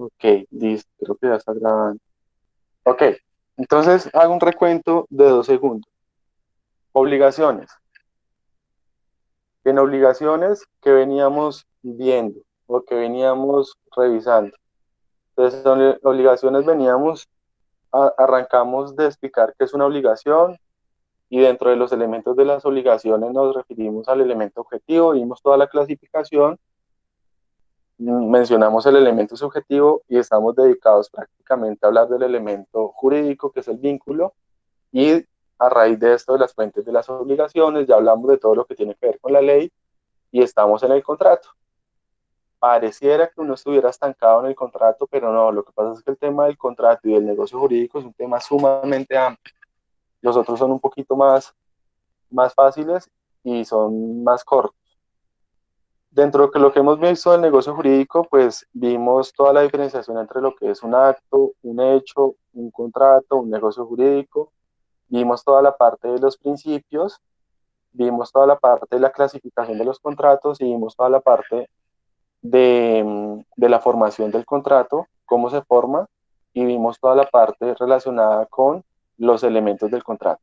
Ok, listo, creo que ya está grabando. Ok, entonces hago un recuento de 2 segundos. Obligaciones. En obligaciones que veníamos viendo o que veníamos revisando. Entonces, en obligaciones veníamos, arrancamos de explicar qué es una obligación y dentro de los elementos de las obligaciones nos referimos al elemento objetivo, vimos toda la clasificación, mencionamos el elemento subjetivo y estamos dedicados prácticamente a hablar del elemento jurídico, que es el vínculo. Y a raíz de esto, de las fuentes de las obligaciones, ya hablamos de todo lo que tiene que ver con la ley y estamos en el contrato. Pareciera que uno estuviera estancado en el contrato, pero no, lo que pasa es que el tema del contrato y del negocio jurídico es un tema sumamente amplio. Los otros son un poquito más fáciles y son más cortos. Dentro de lo que hemos visto del negocio jurídico, pues vimos toda la diferenciación entre lo que es un acto, un hecho, un contrato, un negocio jurídico. Vimos toda la parte de los principios, vimos toda la parte de la clasificación de los contratos y vimos toda la parte de la formación del contrato, cómo se forma, y vimos toda la parte relacionada con los elementos del contrato,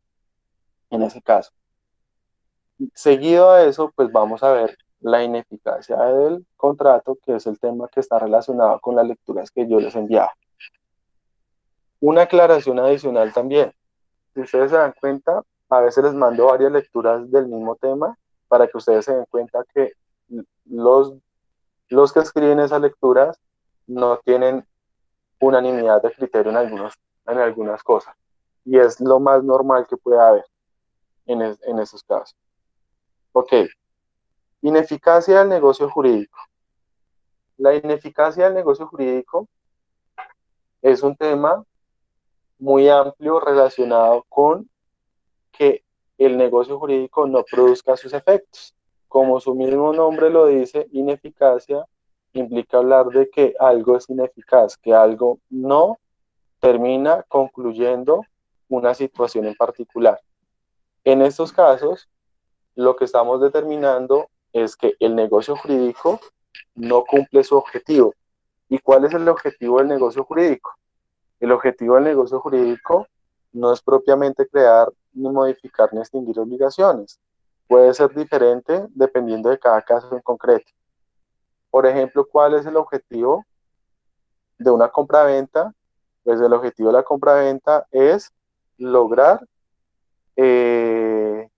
en ese caso. Seguido a eso, pues vamos a ver la ineficacia del contrato, que es el tema que está relacionado con las lecturas que yo les enviaba. Una aclaración adicional también. Si ustedes se dan cuenta, a veces les mando varias lecturas del mismo tema para que ustedes se den cuenta que los, los que escriben esas lecturas no tienen unanimidad de criterio en algunas cosas. Y es lo más normal que puede haber en esos casos. Ok, ineficacia del negocio jurídico. La ineficacia del negocio jurídico es un tema muy amplio relacionado con que el negocio jurídico no produzca sus efectos. Como su mismo nombre lo dice, ineficacia implica hablar de que algo es ineficaz, que algo no termina concluyendo una situación en particular. En estos casos, lo que estamos determinando es que el negocio jurídico no cumple su objetivo. ¿Y cuál es el objetivo del negocio jurídico? El objetivo del negocio jurídico no es propiamente crear, ni modificar, ni extinguir obligaciones. Puede ser diferente dependiendo de cada caso en concreto. Por ejemplo, ¿cuál es el objetivo de una compraventa? Pues el objetivo de la compraventa es lograr, eh,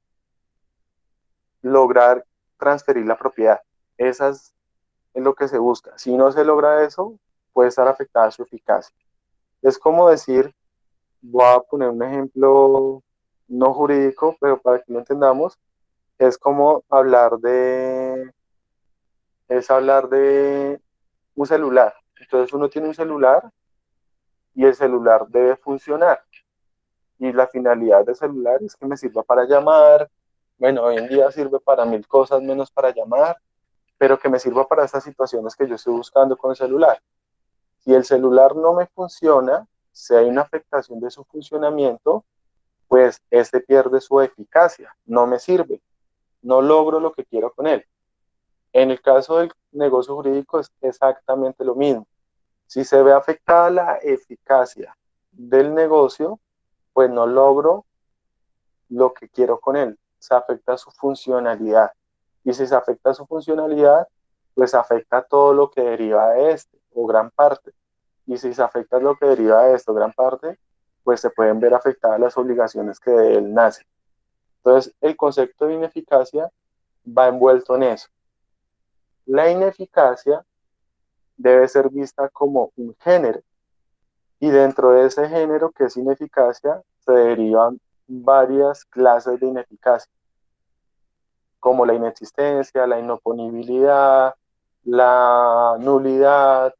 lograr transferir la propiedad. Esa es lo que se busca. Si no se logra eso, puede estar afectada su eficacia. Es como decir, voy a poner un ejemplo no jurídico, pero para que lo entendamos, es como hablar de un celular. Entonces uno tiene un celular y el celular debe funcionar. Y la finalidad del celular es que me sirva para llamar. Bueno, hoy en día sirve para mil cosas menos para llamar, pero que me sirva para estas situaciones que yo estoy buscando con el celular. Si el celular no me funciona, si hay una afectación de su funcionamiento, pues este pierde su eficacia, no me sirve, no logro lo que quiero con él. En el caso del negocio jurídico es exactamente lo mismo. Si se ve afectada la eficacia del negocio, pues no logro lo que quiero con él. Se afecta su funcionalidad. Y si se afecta su funcionalidad, pues afecta todo lo que deriva de este, o gran parte. Y si se afecta lo que deriva de esto, gran parte, pues se pueden ver afectadas las obligaciones que de él nacen. Entonces, el concepto de ineficacia va envuelto en eso. La ineficacia debe ser vista como un género y dentro de ese género que es ineficacia se derivan varias clases de ineficacia, como la inexistencia, la inoponibilidad, la nulidad,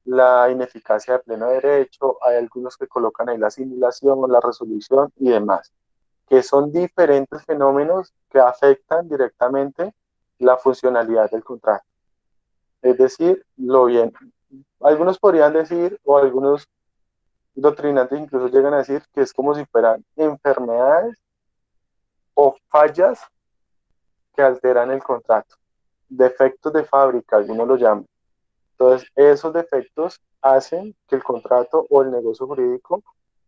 la ineficacia de pleno derecho. Hay algunos que colocan ahí la simulación, la resolución y demás, que son diferentes fenómenos que afectan directamente la funcionalidad del contrato. Es decir, lo bien. Algunos podrían decir, o algunos doctrinantes incluso llegan a decir, que es como si fueran enfermedades o fallas que alteran el contrato. Defectos de fábrica, algunos lo llaman. Entonces, esos defectos hacen que el contrato o el negocio jurídico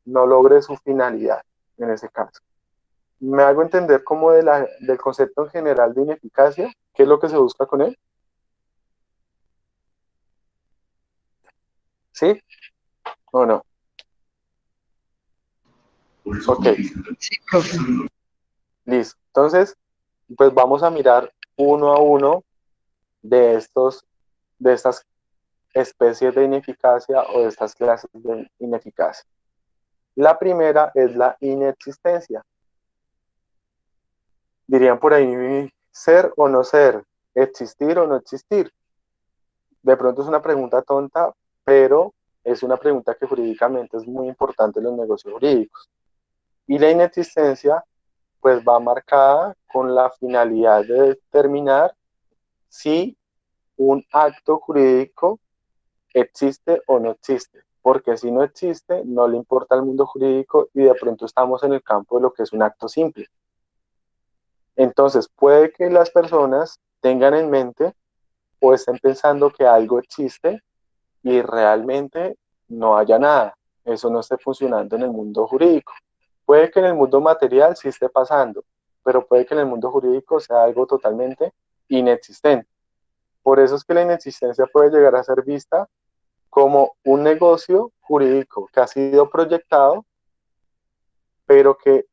no logre su finalidad en ese caso. Me hago entender como del concepto en general de ineficacia, ¿qué es lo que se busca con él? ¿Sí o no? Ok, Sí, profe. listo. Entonces, pues vamos a mirar uno a uno de estas especies de ineficacia o de estas clases de ineficacia. La primera es la inexistencia. Dirían por ahí, ser o no ser, existir o no existir. De pronto es una pregunta tonta, pero es una pregunta que jurídicamente es muy importante en los negocios jurídicos. Y la inexistencia, pues va marcada con la finalidad de determinar si un acto jurídico existe o no existe. Porque si no existe, no le importa al mundo jurídico y de pronto estamos en el campo de lo que es un acto simple. Entonces, puede que las personas tengan en mente o estén pensando que algo existe y realmente no haya nada. Eso no esté funcionando en el mundo jurídico. Puede que en el mundo material sí esté pasando, pero puede que en el mundo jurídico sea algo totalmente inexistente. Por eso es que la inexistencia puede llegar a ser vista como un negocio jurídico que ha sido proyectado, pero que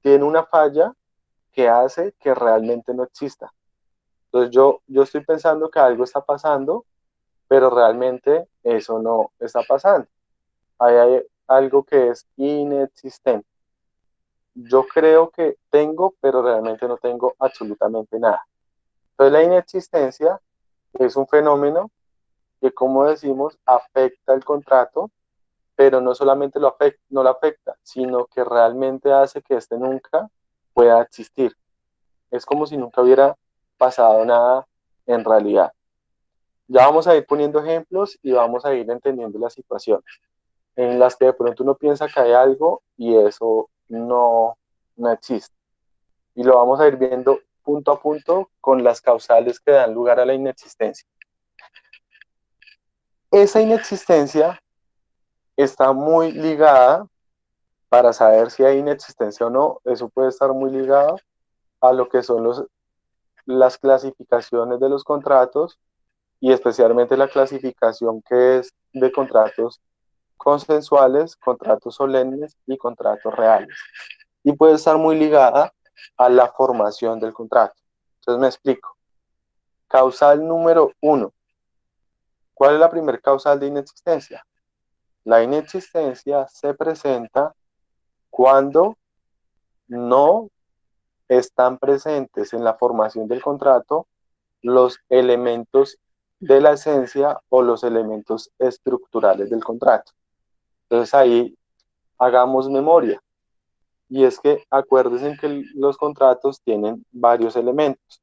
tiene una falla que hace que realmente no exista. Entonces yo estoy pensando que algo está pasando, pero realmente eso no está pasando. Ahí hay algo que es inexistente. Yo creo que tengo, pero realmente no tengo absolutamente nada. Entonces la inexistencia es un fenómeno que, como decimos, afecta el contrato, pero no solamente no lo afecta, sino que realmente hace que este nunca pueda existir. Es como si nunca hubiera pasado nada en realidad. Ya vamos a ir poniendo ejemplos y vamos a ir entendiendo la situación en las que de pronto uno piensa que hay algo y eso no existe. Y lo vamos a ir viendo punto a punto con las causales que dan lugar a la inexistencia. Esa inexistencia está muy ligada, para saber si hay inexistencia o no, eso puede estar muy ligado a lo que son las clasificaciones de los contratos y especialmente la clasificación que es de contratos consensuales, contratos solemnes y contratos reales. Y puede estar muy ligada a la formación del contrato. Entonces me explico. Causal número 1. ¿Cuál es la primer causal de inexistencia? La inexistencia se presenta cuando no están presentes en la formación del contrato los elementos de la esencia o los elementos estructurales del contrato. Entonces ahí hagamos memoria. Y es que acuérdense que los contratos tienen varios elementos.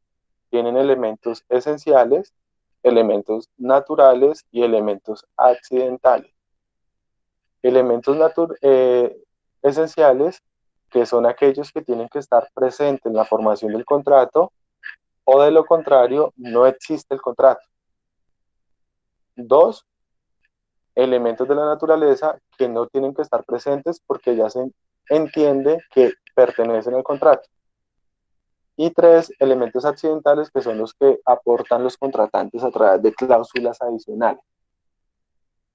Tienen elementos esenciales, elementos naturales y elementos accidentales. Elementos esenciales, que son aquellos que tienen que estar presentes en la formación del contrato, o de lo contrario, no existe el contrato. Dos, elementos de la naturaleza que no tienen que estar presentes porque ya se entiende que pertenecen al contrato. Y tres, elementos accidentales que son los que aportan los contratantes a través de cláusulas adicionales.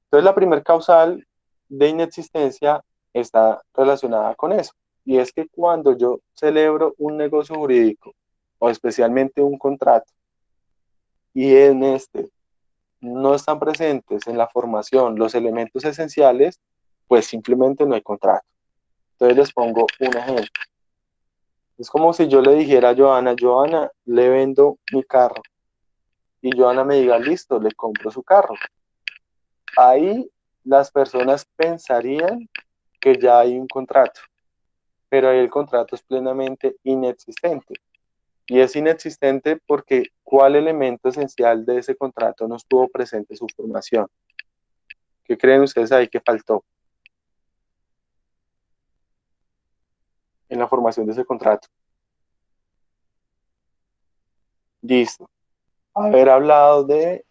Entonces, la primer causal de inexistencia está relacionada con eso. Y es que cuando yo celebro un negocio jurídico o especialmente un contrato y en este no están presentes en la formación los elementos esenciales, pues simplemente no hay contrato. Entonces les pongo un ejemplo. Es como si yo le dijera a Joana, Joana, le vendo mi carro. Y Joana me diga, listo, le compro su carro. Ahí las personas pensarían que ya hay un contrato, pero ahí el contrato es plenamente inexistente. Y es inexistente porque ¿cuál elemento esencial de ese contrato no estuvo presente en su formación? ¿Qué creen ustedes ahí que faltó en la formación de ese contrato? Listo. Haber hablado de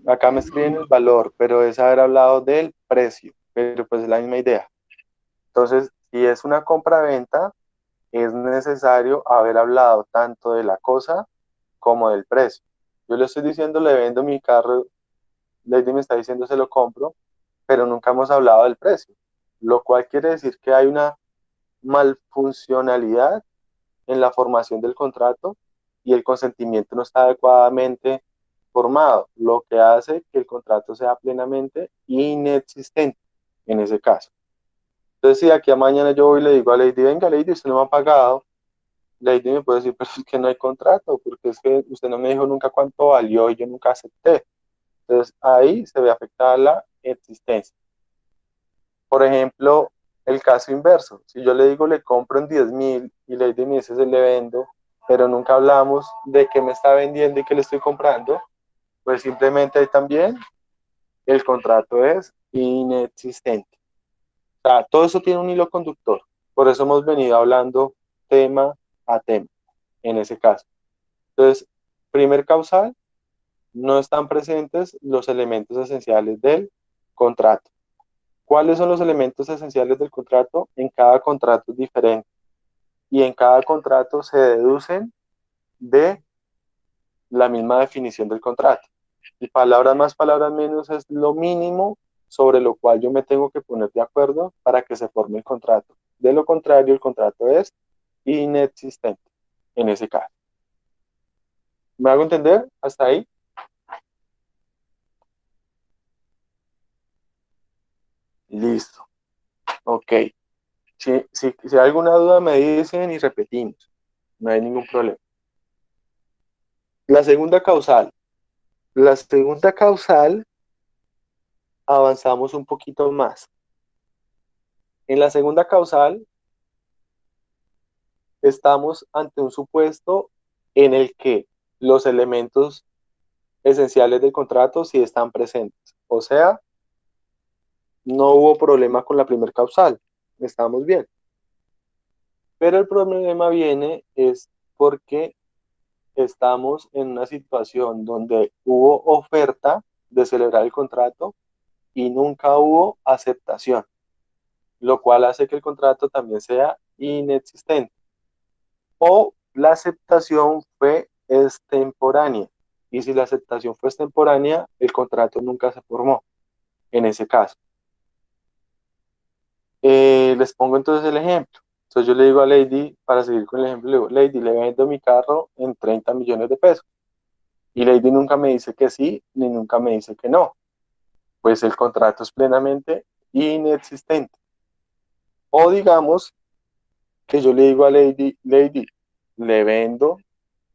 Acá me escriben el valor, pero es haber hablado del precio, pero pues es la misma idea. Entonces, si es una compra-venta, es necesario haber hablado tanto de la cosa como del precio. Yo le estoy diciendo, le vendo mi carro, Lady me está diciendo, se lo compro, pero nunca hemos hablado del precio, lo cual quiere decir que hay una malfuncionalidad en la formación del contrato y el consentimiento no está adecuadamente formado, lo que hace que el contrato sea plenamente inexistente en ese caso. Entonces, si de aquí a mañana yo voy y le digo a Lady, venga, Lady, usted no me ha pagado, Lady me puede decir, pero es que no hay contrato, porque es que usted no me dijo nunca cuánto valió y yo nunca acepté. Entonces, ahí se ve afectada la existencia. Por ejemplo, el caso inverso, si yo le digo le compro en 10.000 y Lady me dice se le vendo, pero nunca hablamos de qué me está vendiendo y qué le estoy comprando, pues simplemente ahí también el contrato es inexistente. O sea, todo eso tiene un hilo conductor. Por eso hemos venido hablando tema a tema en ese caso. Entonces, primer causal, no están presentes los elementos esenciales del contrato. ¿Cuáles son los elementos esenciales del contrato? En cada contrato es diferente y en cada contrato se deducen de la misma definición del contrato. Y palabras más, palabras menos es lo mínimo sobre lo cual yo me tengo que poner de acuerdo para que se forme el contrato. De lo contrario, el contrato es inexistente en ese caso. ¿Me hago entender hasta ahí? Listo. Ok. Si hay alguna duda me dicen y repetimos. No hay ningún problema. La segunda causal. La segunda causal avanzamos un poquito más. En la segunda causal estamos ante un supuesto en el que los elementos esenciales del contrato sí están presentes. O sea, no hubo problema con la primer causal. Estamos bien. Pero el problema viene es porque estamos en una situación donde hubo oferta de celebrar el contrato y nunca hubo aceptación, lo cual hace que el contrato también sea inexistente. O la aceptación fue extemporánea. Y si la aceptación fue extemporánea, el contrato nunca se formó en ese caso. Les pongo entonces el ejemplo. Entonces yo le digo a Lady, para seguir con el ejemplo, le digo, Lady, le vendo mi carro en 30 millones de pesos. Y Lady nunca me dice que sí, ni nunca me dice que no. Pues el contrato es plenamente inexistente. O digamos que yo le digo a Lady, Lady, le vendo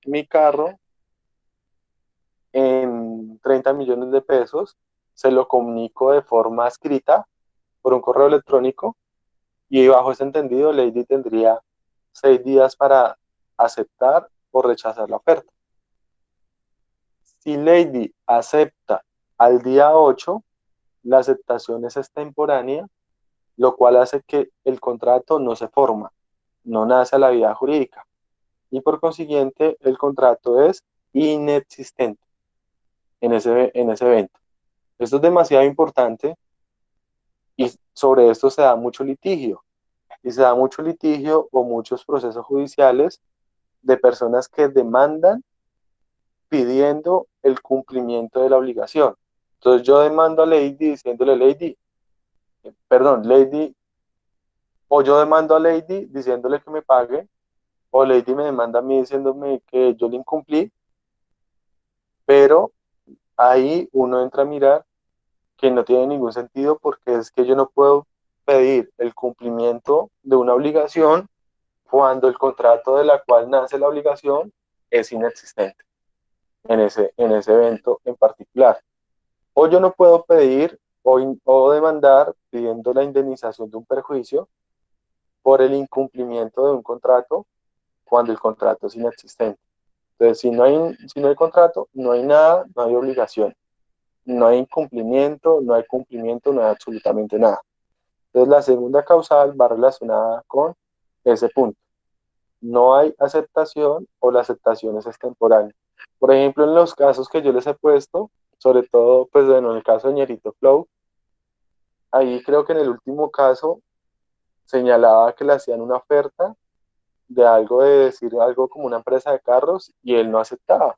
mi carro en 30 millones de pesos, se lo comunico de forma escrita por un correo electrónico y bajo ese entendido Lady tendría 6 días para aceptar o rechazar la oferta. Si Lady acepta al día 8, la aceptación es extemporánea, lo cual hace que el contrato no se forma, no nace a la vida jurídica y por consiguiente el contrato es inexistente en ese evento. Esto es demasiado importante y sobre esto se da mucho litigio. Y se da mucho litigio o muchos procesos judiciales de personas que demandan pidiendo el cumplimiento de la obligación. Entonces yo demando a Lady diciéndole, Lady, perdón, Lady, o yo demando a Lady diciéndole que me pague, o Lady me demanda a mí diciéndome que yo le incumplí, pero ahí uno entra a mirar que no tiene ningún sentido porque es que yo no puedo pedir el cumplimiento de una obligación cuando el contrato de la cual nace la obligación es inexistente en ese evento en particular. O yo no puedo pedir o demandar pidiendo la indemnización de un perjuicio por el incumplimiento de un contrato cuando el contrato es inexistente. Entonces, si no hay contrato, no hay nada, no hay obligación, no hay incumplimiento, no hay cumplimiento, no hay absolutamente nada. Entonces, la segunda causal va relacionada con ese punto. No hay aceptación o la aceptación es extemporánea. Por ejemplo, en los casos que yo les he puesto, sobre todo, pues bueno, en el caso de Ñerito Flow, ahí creo que en el último caso señalaba que le hacían una oferta de algo, de decir algo como una empresa de carros, y él no aceptaba.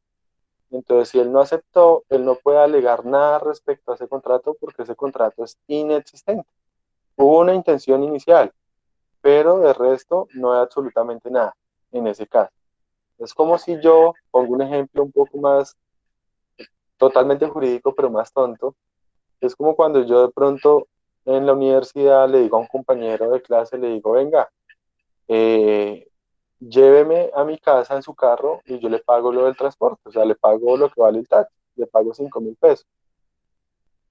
Entonces, si él no aceptó, él no puede alegar nada respecto a ese contrato porque ese contrato es inexistente. Hubo una intención inicial, pero de resto no hay absolutamente nada en ese caso. Es como si yo pongo un ejemplo un poco más totalmente jurídico, pero más tonto. Es como cuando yo de pronto en la universidad le digo a un compañero de clase, le digo, venga, eh, lléveme a mi casa en su carro y yo le pago lo del transporte, o sea, le pago lo que vale el taxi, le pago 5.000 pesos.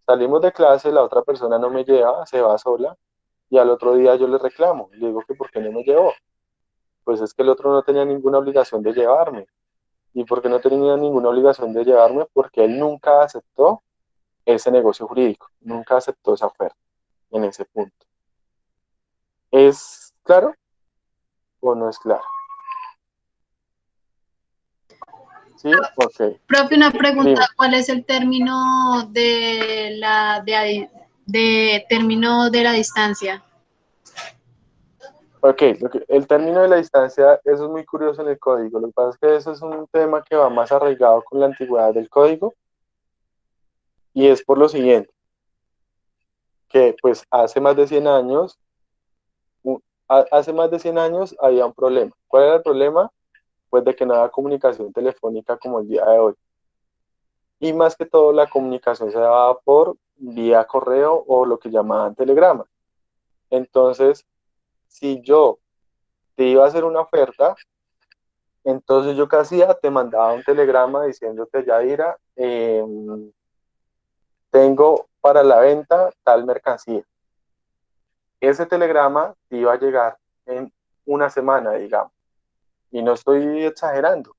Salimos de clase, la otra persona no me lleva, se va sola, y al otro día yo le reclamo, le digo que por qué no me llevó. Pues es que el otro no tenía ninguna obligación de llevarme. ¿Y por qué no tenía ninguna obligación de llevarme? Porque él nunca aceptó ese negocio jurídico, nunca aceptó esa oferta en ese punto. ¿Es claro o no es claro? ¿Sí? Ok. Profe, una pregunta, Dime. ¿cuál es el término de término de la distancia? Ok, el término de la distancia, eso es muy curioso en el código. Lo que pasa es que eso es un tema que va más arraigado con la antigüedad del código, y es por lo siguiente, que pues hace más de 100 años había un problema. ¿Cuál era el problema? Pues de que no había comunicación telefónica como el día de hoy. Y más que todo la comunicación se daba por vía correo o lo que llamaban telegrama. Entonces, si yo te iba a hacer una oferta, entonces yo qué hacía, te mandaba un telegrama diciéndote, Yadira, tengo para la venta tal mercancía. Ese telegrama te iba a llegar en una semana, digamos, y no estoy exagerando,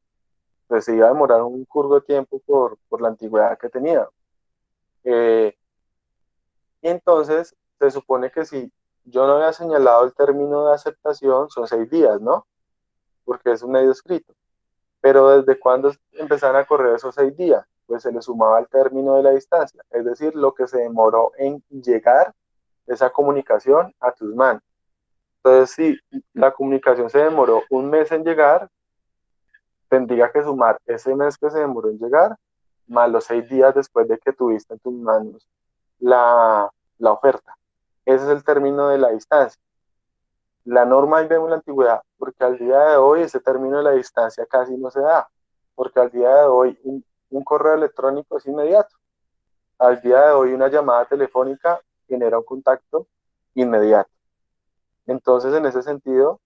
pues se iba a demorar un curvo de tiempo por la antigüedad que tenía. Eh, y entonces se supone que si yo no había señalado el término de aceptación, son 6 días, ¿no? Porque es un medio escrito. Pero ¿desde cuándo empezaron a correr esos 6 días? Pues se le sumaba el término de la distancia, es decir, lo que se demoró en llegar esa comunicación a tus manos. Entonces, si la comunicación se demoró un mes en llegar, tendría que sumar ese mes que se demoró en llegar, más los 6 días después de que tuviste en tus manos la oferta. Ese es el término de la distancia. La norma ahí vemos la antigüedad, porque al día de hoy ese término de la distancia casi no se da, porque al día de hoy un correo electrónico es inmediato. Al día de hoy una llamada telefónica genera un contacto inmediato. Entonces, en ese sentido,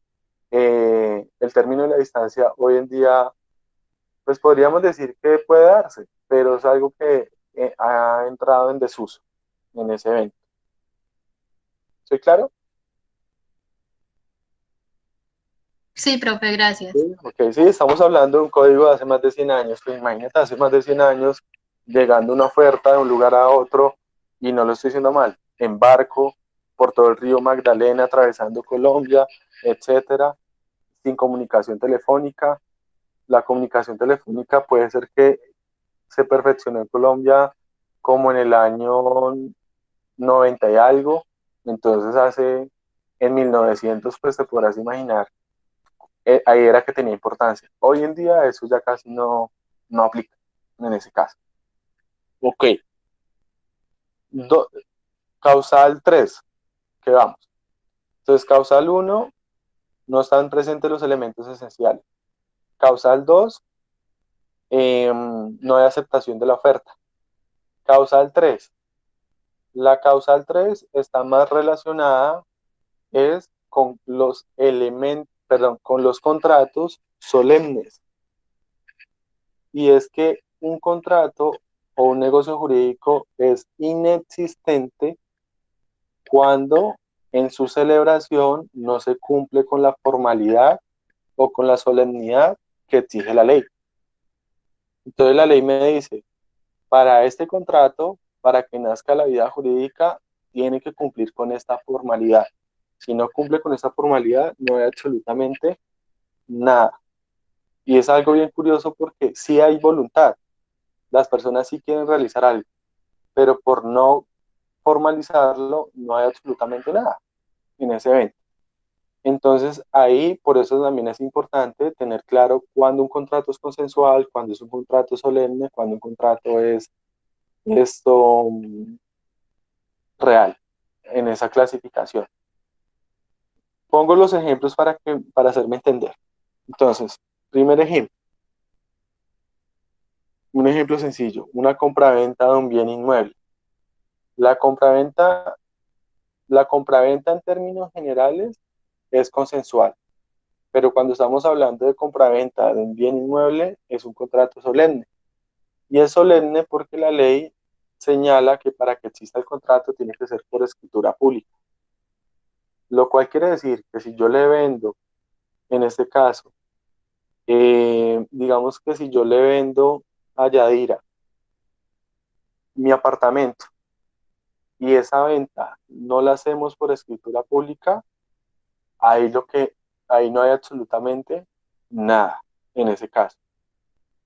el término de la distancia hoy en día, pues podríamos decir que puede darse, pero es algo que ha entrado en desuso en ese evento. ¿Soy claro? Sí, profe, Sí, gracias. ok, sí, estamos hablando de un código de hace más de 100 años. Pues imagínate, hace más de 100 años, llegando una oferta de un lugar a otro, y no lo estoy diciendo mal, en barco, por todo el río Magdalena, atravesando Colombia, etcétera, sin comunicación telefónica. La comunicación telefónica puede ser que se perfeccionó en Colombia como en el año 90 y algo, entonces en 1900, pues te podrás imaginar, ahí era que tenía importancia. Hoy en día eso ya casi no aplica en ese caso. Ok, Do- causal 3, que vamos. Entonces, causal uno, no están presentes los elementos esenciales. Causal 2, no hay aceptación de la oferta. Causal 3, la causal 3 está más relacionada es con los elementos, perdón, con los contratos solemnes. Y es que un contrato o un negocio jurídico es inexistente cuando en su celebración no se cumple con la formalidad o con la solemnidad que exige la ley. Entonces la ley me dice, para este contrato, para que nazca la vida jurídica, tiene que cumplir con esta formalidad. Si no cumple con esta formalidad, no hay absolutamente nada. Y es algo bien curioso porque sí hay voluntad, las personas sí quieren realizar algo, pero por no formalizarlo no hay absolutamente nada en ese evento. Entonces ahí, por eso también es importante tener claro cuándo un contrato es consensual, cuándo es un contrato solemne, cuándo un contrato es esto real en esa clasificación. Pongo los ejemplos para hacerme entender. Entonces, primer ejemplo, un ejemplo sencillo, una compraventa de un bien inmueble. La compraventa, la compraventa en términos generales es consensual, pero cuando estamos hablando de compraventa de un bien inmueble es un contrato solemne. Y es solemne porque la ley señala que para que exista el contrato tiene que ser por escritura pública, lo cual quiere decir que si yo le vendo, en este caso, digamos que si yo le vendo a Yadira mi apartamento y esa venta no la hacemos por escritura pública, ahí ahí no hay absolutamente nada en ese caso.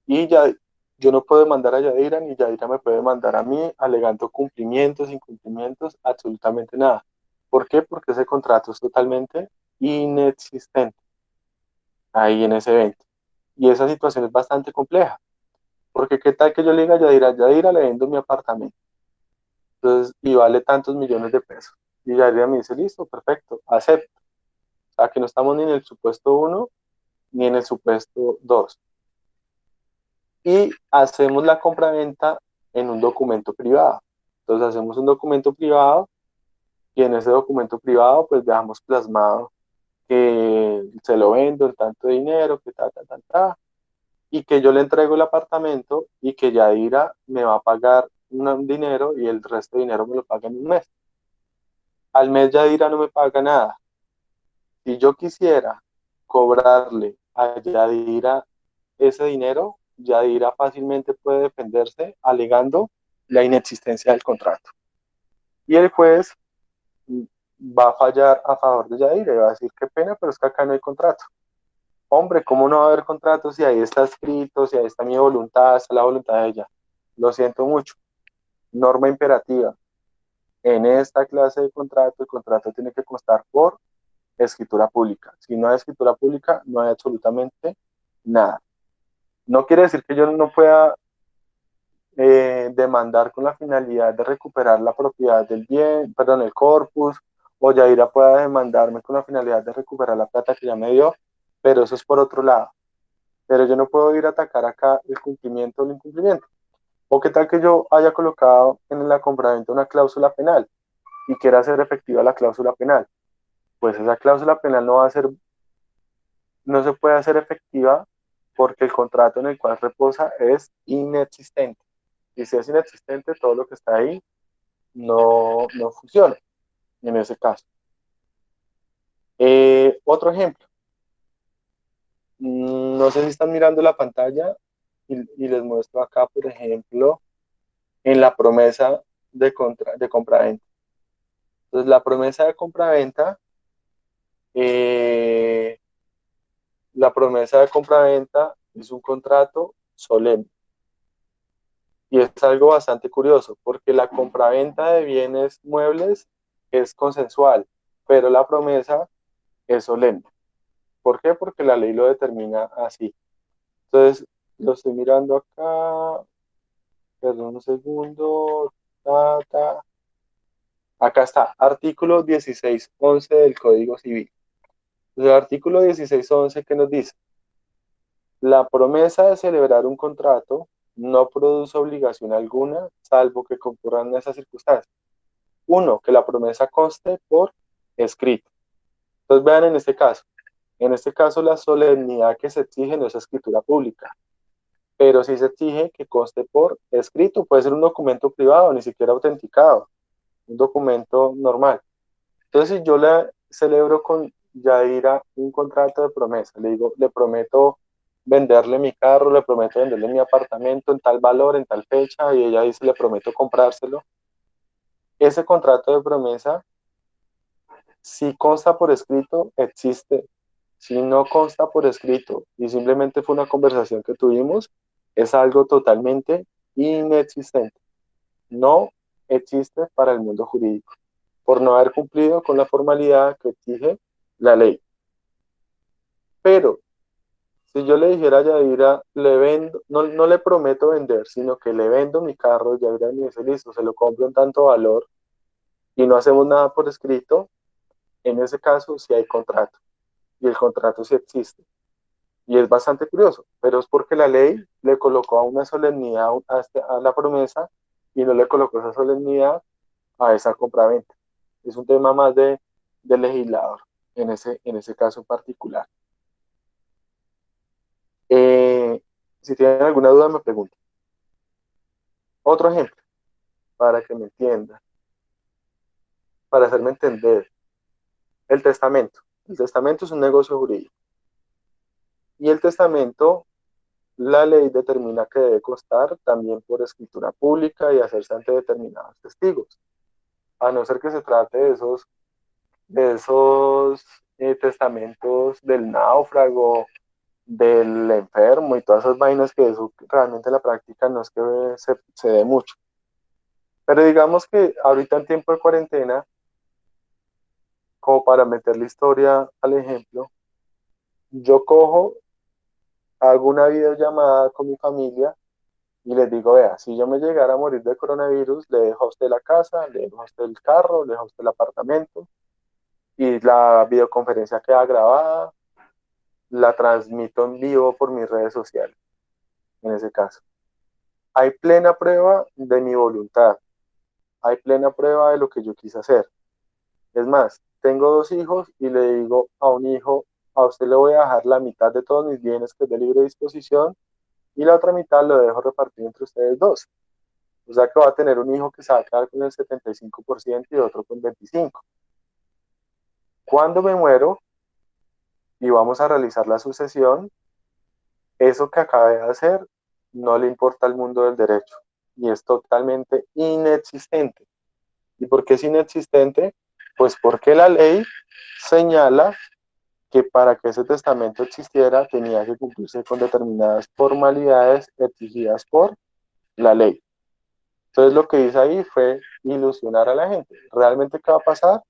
Y ya yo no puedo demandar a Yadira, ni Yadira me puede mandar a mí alegando cumplimientos, incumplimientos, absolutamente nada. ¿Por qué? Porque ese contrato es totalmente inexistente ahí en ese evento. Y esa situación es bastante compleja, porque qué tal que yo le diga a Yadira, Yadira, le vendo mi apartamento, entonces, y vale tantos millones de pesos. Y Yadira me dice, listo, perfecto, acepto. O sea, que no estamos ni en el supuesto uno ni en el supuesto 2 y hacemos la compraventa en un documento privado. Entonces hacemos un documento privado y en ese documento privado pues dejamos plasmado que se lo vendo en tanto dinero, que y que yo le entrego el apartamento y que Yadira me va a pagar un dinero y el resto de dinero me lo paga en un mes. Al mes Yadira no me paga nada. Si yo quisiera cobrarle a Yadira ese dinero, Yadira fácilmente puede defenderse alegando la inexistencia del contrato. Y el juez va a fallar a favor de Yadira y va a decir, qué pena, pero es que acá no hay contrato. Hombre, ¿cómo no va a haber contrato si ahí está escrito, si ahí está mi voluntad, está la voluntad de ella? Lo siento mucho. Norma imperativa. En esta clase de contrato, el contrato tiene que constar por escritura pública. Si no hay escritura pública, no hay absolutamente nada. No quiere decir que yo no pueda demandar con la finalidad de recuperar la propiedad del bien, perdón, el corpus, o Yadira pueda demandarme con la finalidad de recuperar la plata que ya me dio, pero eso es por otro lado. Pero yo no puedo ir a atacar acá el cumplimiento o el incumplimiento. O qué tal que yo haya colocado en la compraventa una cláusula penal y quiera hacer efectiva la cláusula penal. Pues esa cláusula penal no se puede hacer efectiva porque el contrato en el cual reposa es inexistente. Y si es inexistente, todo lo que está ahí no funciona en ese caso. Otro ejemplo, no sé si están mirando la pantalla y les muestro acá, por ejemplo, en la promesa de compraventa. Entonces, eh, la promesa de compraventa es un contrato solemne. Y es algo bastante curioso, porque la compraventa de bienes muebles es consensual, pero la promesa es solemne. ¿Por qué? Porque la ley lo determina así. Entonces, lo estoy mirando acá, perdón un segundo, acá está, artículo 1611 del Código Civil. El artículo 1611 que nos dice, la promesa de celebrar un contrato no produce obligación alguna, salvo que concurran esas circunstancias. Uno, que la promesa conste por escrito. Entonces vean en este caso la solemnidad que se exige no es escritura pública, pero sí se exige que conste por escrito, puede ser un documento privado, ni siquiera autenticado, un documento normal. Entonces si yo le celebro con Yadira un contrato de promesa, le digo, le prometo venderle mi carro, le prometo venderle mi apartamento en tal valor, en tal fecha, y ella dice, le prometo comprárselo. Ese contrato de promesa si consta por escrito, existe. Si no consta por escrito y simplemente fue una conversación que tuvimos, es algo totalmente inexistente. No existe para el mundo jurídico, por no haber cumplido con la formalidad que exige la ley. Pero si yo le dijera a Yadira, le vendo, no le prometo vender, sino que le vendo mi carro, Yadira me dice, listo, se lo compro en tanto valor y no hacemos nada por escrito, en ese caso sí hay contrato y el contrato sí existe. Y es bastante curioso, pero es porque la ley le colocó a una solemnidad a la promesa y no le colocó esa solemnidad a esa compraventa. Es un tema más de legislador en ese caso en particular. Si tienen alguna duda, me preguntan. Otro ejemplo, para que me entiendan, para hacerme entender, el testamento. El testamento es un negocio jurídico. Y el testamento, la ley determina que debe constar también por escritura pública y hacerse ante determinados testigos. A no ser que se trate de esos testamentos del náufrago, del enfermo y todas esas vainas que eso realmente en la práctica no es que se dé mucho. Pero digamos que ahorita en tiempo de cuarentena, como para meter la historia al ejemplo, yo cojo, hago una videollamada con mi familia y les digo, vea, si yo me llegara a morir de coronavirus, le dejo a usted la casa, le dejo a usted el carro, le dejo a usted el apartamento y la videoconferencia queda grabada, la transmito en vivo por mis redes sociales, en ese caso. Hay plena prueba de mi voluntad, hay plena prueba de lo que yo quise hacer. Es más, tengo dos hijos y le digo a un hijo, a usted le voy a dejar la mitad de todos mis bienes que es de libre disposición y la otra mitad lo dejo repartido entre ustedes dos. O sea que va a tener un hijo que se va a quedar con el 75% y otro con 25%. Cuando me muero y vamos a realizar la sucesión, eso que acabé de hacer no le importa al mundo del derecho y es totalmente inexistente. ¿Y por qué es inexistente? Pues porque la ley señala que para que ese testamento existiera tenía que cumplirse con determinadas formalidades exigidas por la ley. Entonces lo que hice ahí fue ilusionar a la gente. ¿Realmente qué va a pasar?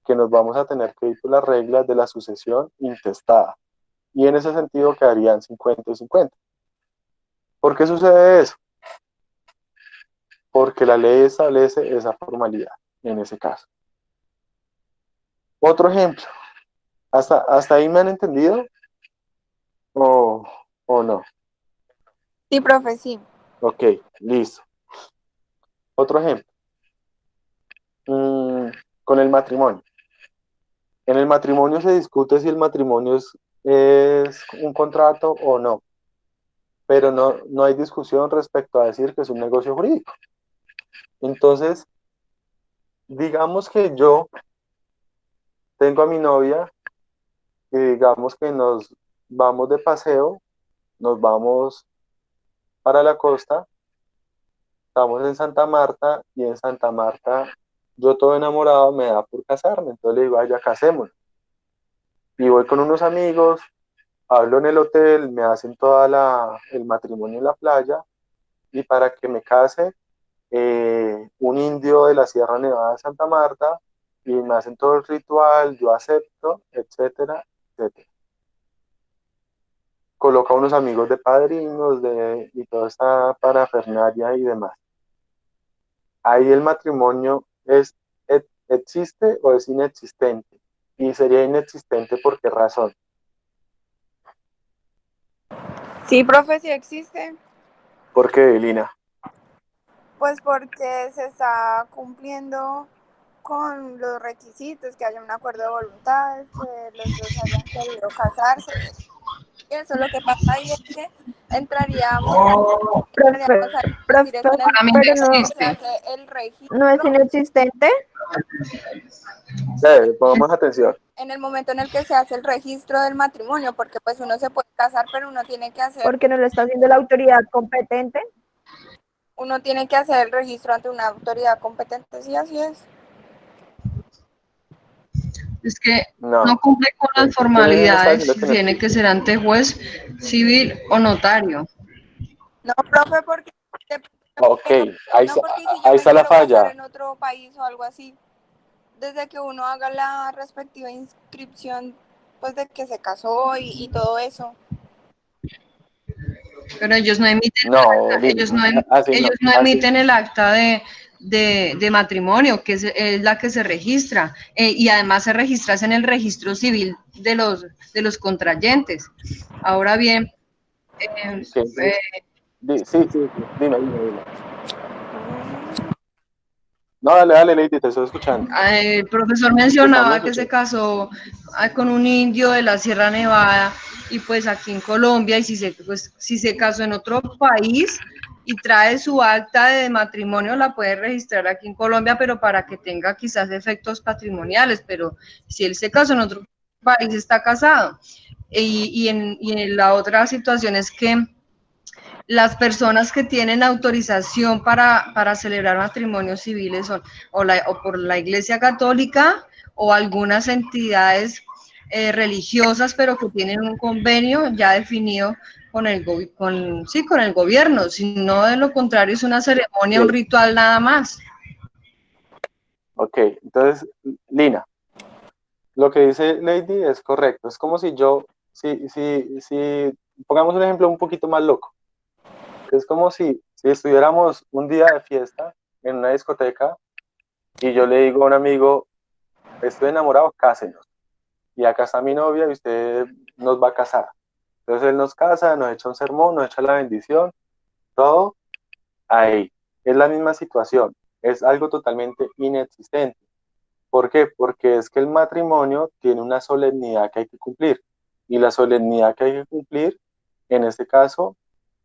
Que nos vamos a tener que ir por las reglas de la sucesión intestada. Y en ese sentido quedarían 50 y 50. ¿Por qué sucede eso? Porque la ley establece esa formalidad en ese caso. Otro ejemplo. ¿Hasta ahí me han entendido? ¿O, o no? Sí, profe, sí. Ok, listo. Otro ejemplo. Con el matrimonio. En el matrimonio se discute si el matrimonio es un contrato o no, pero no hay discusión respecto a decir que es un negocio jurídico. Entonces, digamos que yo tengo a mi novia y digamos que nos vamos de paseo, nos vamos para la costa, estamos en Santa Marta y en Santa Marta yo todo enamorado me da por casarme, entonces le digo, ya casémonos. Y voy con unos amigos, hablo en el hotel, me hacen el matrimonio en la playa y para que me case un indio de la Sierra Nevada de Santa Marta y me hacen todo el ritual, yo acepto, etcétera, etcétera. Coloca unos amigos de padrinos y toda esta parafernalia y demás. Ahí el matrimonio existe o es inexistente. Y sería inexistente ¿por qué razón? Sí, profe, sí existe. ¿Por qué, Lina? Pues porque se está cumpliendo con los requisitos, que haya un acuerdo de voluntades, que los dos hayan querido casarse. Y eso lo que pasa ahí es que entraríamos a Profe, eso en el Para mí momento no pero en el que no, se existe. hace el registro. no es inexistente. Pongamos atención. En el momento en el que se hace el registro del matrimonio, porque pues uno se puede casar, pero Porque no lo está haciendo la autoridad competente. uno tiene que hacer el registro ante una autoridad competente, sí, así es. Es que No. no cumple con las ¿Quién está formalidades diciendo y que no tiene que existe? ser ante juez civil o notario. No, profe, porque Ok, ahí, No, porque si yo ahí me está la quiero casar falla. en otro país o algo así, desde que uno haga la respectiva inscripción, pues de que se casó y todo eso. Pero ellos no emiten, No, ellos no así. emiten el acta de matrimonio, que es la que se registra, y además se registra en el registro civil de los contrayentes. Ahora bien, Ok, entonces, sí, dime. No, dale, Lady, te estoy escuchando. el profesor Te estamos mencionaba que se escuchando. casó con un indio de la Sierra Nevada y pues aquí en Colombia, y si se casó en otro país y trae su acta de matrimonio, la puede registrar aquí en Colombia, pero para que tenga quizás efectos patrimoniales, pero si él se casó en otro país, está casado. Y en la otra situación es que las personas que tienen autorización para celebrar matrimonios civiles son o por la Iglesia Católica o algunas entidades religiosas, pero que tienen un convenio ya definido con con el gobierno, si no de lo contrario es una ceremonia, un Ok, ritual nada más. ok, entonces, Lina, lo que dice Lady es correcto. Es como si pongamos un ejemplo un poquito más loco. Es como si estuviéramos un día de fiesta en una discoteca y yo le digo a un amigo, estoy enamorado, cásenos. Y acá está mi novia y usted nos va a casar. Entonces él nos casa, nos echa un sermón, nos echa la bendición, todo ahí. Es la misma situación, es algo totalmente inexistente. ¿Por qué? Porque es que el matrimonio tiene una solemnidad que hay que cumplir. Y la solemnidad que hay que cumplir, en este caso,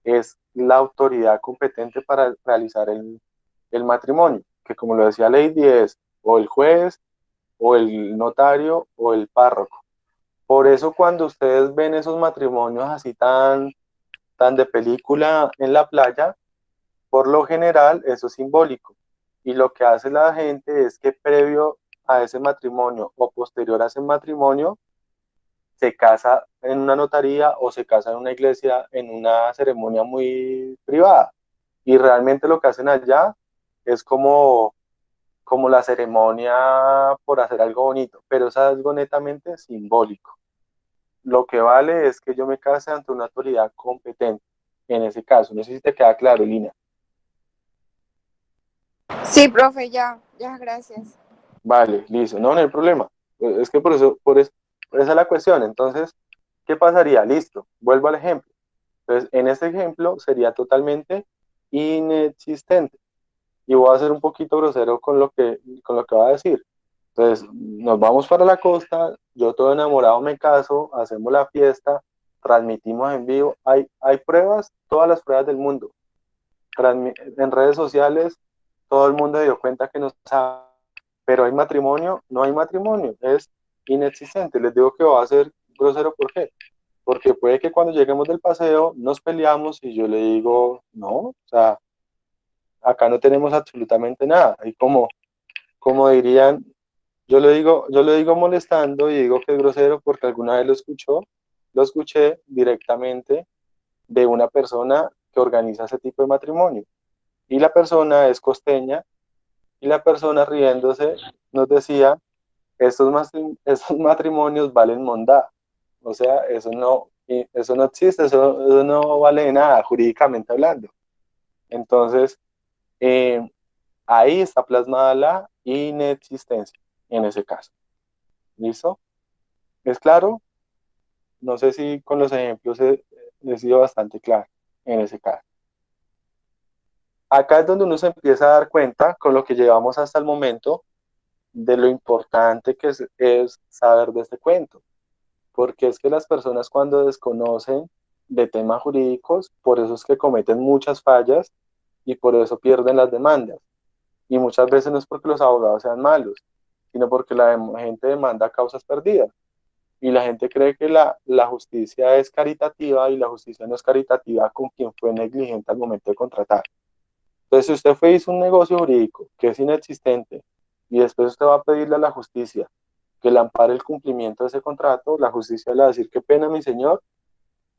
es la autoridad competente para realizar el matrimonio, que como lo decía Lady, es o el juez, o el notario, o el párroco. Por eso cuando ustedes ven esos matrimonios así tan de película en la playa, por lo general eso es simbólico. Y lo que hace la gente es que previo a ese matrimonio o posterior a ese matrimonio, se casa en una notaría o se casa en una iglesia en una ceremonia muy privada. Y realmente lo que hacen allá es como la ceremonia por hacer algo bonito, pero es algo netamente simbólico. Lo que vale es que yo me case ante una autoridad competente, en ese caso. No sé si te queda claro, Lina. Sí, profe, ya, gracias. Vale, listo. No, no hay problema. Es que por esa es la cuestión. Entonces, ¿qué pasaría? Listo. Vuelvo al ejemplo. Entonces, en este ejemplo sería totalmente inexistente. Y voy a ser un poquito grosero con lo que voy a decir. Entonces, nos vamos para la costa, yo todo enamorado me caso, hacemos la fiesta, transmitimos en vivo. Hay pruebas, todas las pruebas del mundo. En redes sociales, todo el mundo se dio cuenta que no sabe. Pero hay matrimonio, no hay matrimonio, es inexistente. Les digo que va a ser grosero, ¿por qué? Porque puede que cuando lleguemos del paseo nos peleamos y yo le digo, no, o sea, acá no tenemos absolutamente nada. Y como dirían, yo le digo molestando y digo que es grosero porque alguna vez lo escuché directamente de una persona que organiza ese tipo de matrimonio. Y la persona es costeña y la persona riéndose nos decía, estos matrimonios valen mondá. O sea, eso no existe, eso no vale de nada jurídicamente hablando. Entonces, eh, ahí está plasmada la inexistencia en ese caso. ¿Listo? ¿Es claro? No sé si con los ejemplos he sido bastante claro en ese caso. Acá es donde uno se empieza a dar cuenta con lo que llevamos hasta el momento de lo importante que es saber de este cuento. Porque es que las personas cuando desconocen de temas jurídicos, por eso es que cometen muchas fallas y por eso pierden las demandas. Y muchas veces no es porque los abogados sean malos, sino porque la gente demanda causas perdidas. Y la gente cree que la justicia es caritativa y la justicia no es caritativa con quien fue negligente al momento de contratar. Entonces, si usted fue hizo un negocio jurídico que es inexistente y después usted va a pedirle a la justicia que le ampare el cumplimiento de ese contrato, la justicia le va a decir, qué pena, mi señor,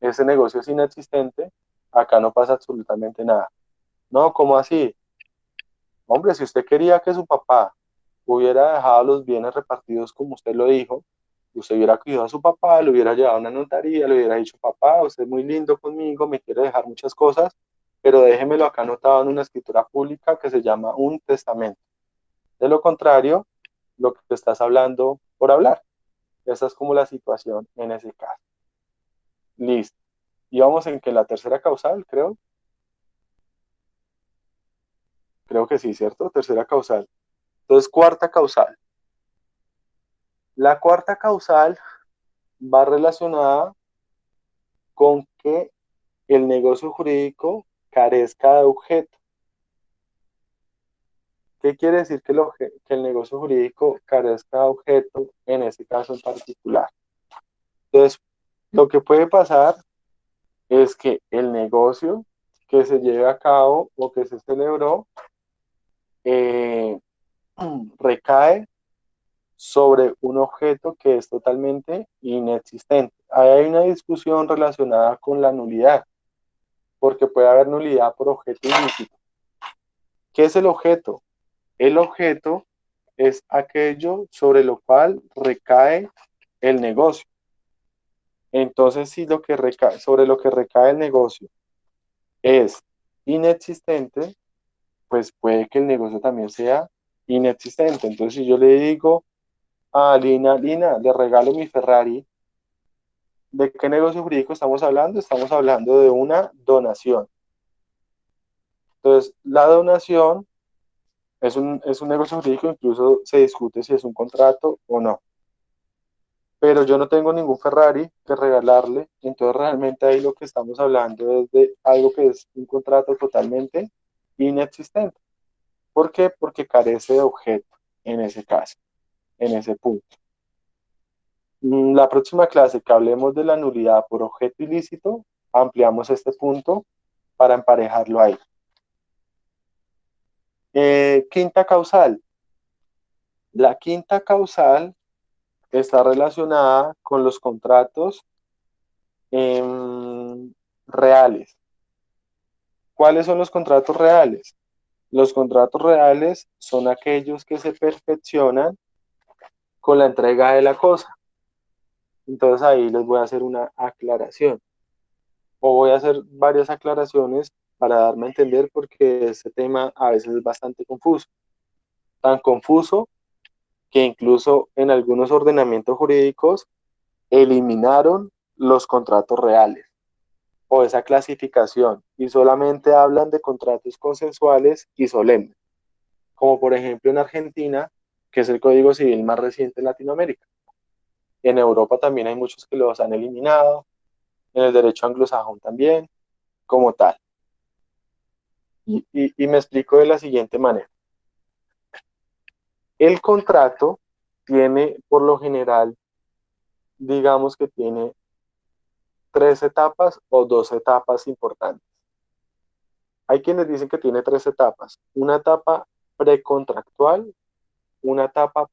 ese negocio es inexistente, acá no pasa absolutamente nada. No, ¿cómo así? Hombre, si usted quería que su papá hubiera dejado los bienes repartidos como usted lo dijo, usted hubiera cuidado a su papá, le hubiera llevado a una notaría, le hubiera dicho, papá, usted es muy lindo conmigo, me quiere dejar muchas cosas, pero déjemelo acá anotado en una escritura pública que se llama un testamento. De lo contrario, lo que te estás hablando por hablar. Esa es como la situación en ese caso. Listo. Y vamos en que la tercera causal, creo. Creo que sí, ¿cierto? Tercera causal. Entonces, cuarta causal. La cuarta causal va relacionada con que el negocio jurídico carezca de objeto. ¿Qué quiere decir que el negocio jurídico carezca de objeto en ese caso en particular? Entonces, lo que puede pasar es que el negocio que se lleve a cabo o que se celebró eh, recae sobre un objeto que es totalmente inexistente. Ahí hay una discusión relacionada con la nulidad, porque puede haber nulidad por objeto ilícito. ¿Qué es el objeto? El objeto es aquello sobre lo cual recae el negocio. Entonces, si sobre lo que recae el negocio es inexistente, pues puede que el negocio también sea inexistente. Entonces, si yo le digo a Lina, Lina, le regalo mi Ferrari, ¿de qué negocio jurídico estamos hablando? Estamos hablando de una donación. Entonces, la donación es un negocio jurídico, incluso se discute si es un contrato o no. Pero yo no tengo ningún Ferrari que regalarle, entonces realmente ahí lo que estamos hablando es de algo que es un contrato totalmente inexistente. ¿Por qué? Porque carece de objeto en ese caso, en ese punto. La próxima clase que hablemos de la nulidad por objeto ilícito, ampliamos este punto para emparejarlo ahí. Quinta causal. La quinta causal está relacionada con los contratos reales. ¿Cuáles son los contratos reales? Los contratos reales son aquellos que se perfeccionan con la entrega de la cosa. Entonces ahí les voy a hacer una aclaración. O voy a hacer varias aclaraciones para darme a entender porque este tema a veces es bastante confuso. Tan confuso que incluso en algunos ordenamientos jurídicos eliminaron los contratos reales o esa clasificación y solamente hablan de contratos consensuales y solemnes, como por ejemplo en Argentina, que es el Código Civil más reciente en Latinoamérica. En Europa también hay muchos que los han eliminado, en el derecho anglosajón también, como tal. Y me explico de la siguiente manera. El contrato tiene, por lo general, digamos que tiene 3 etapas o 2 etapas importantes. Hay quienes dicen que tiene 3 etapas. Una etapa precontractual, una etapa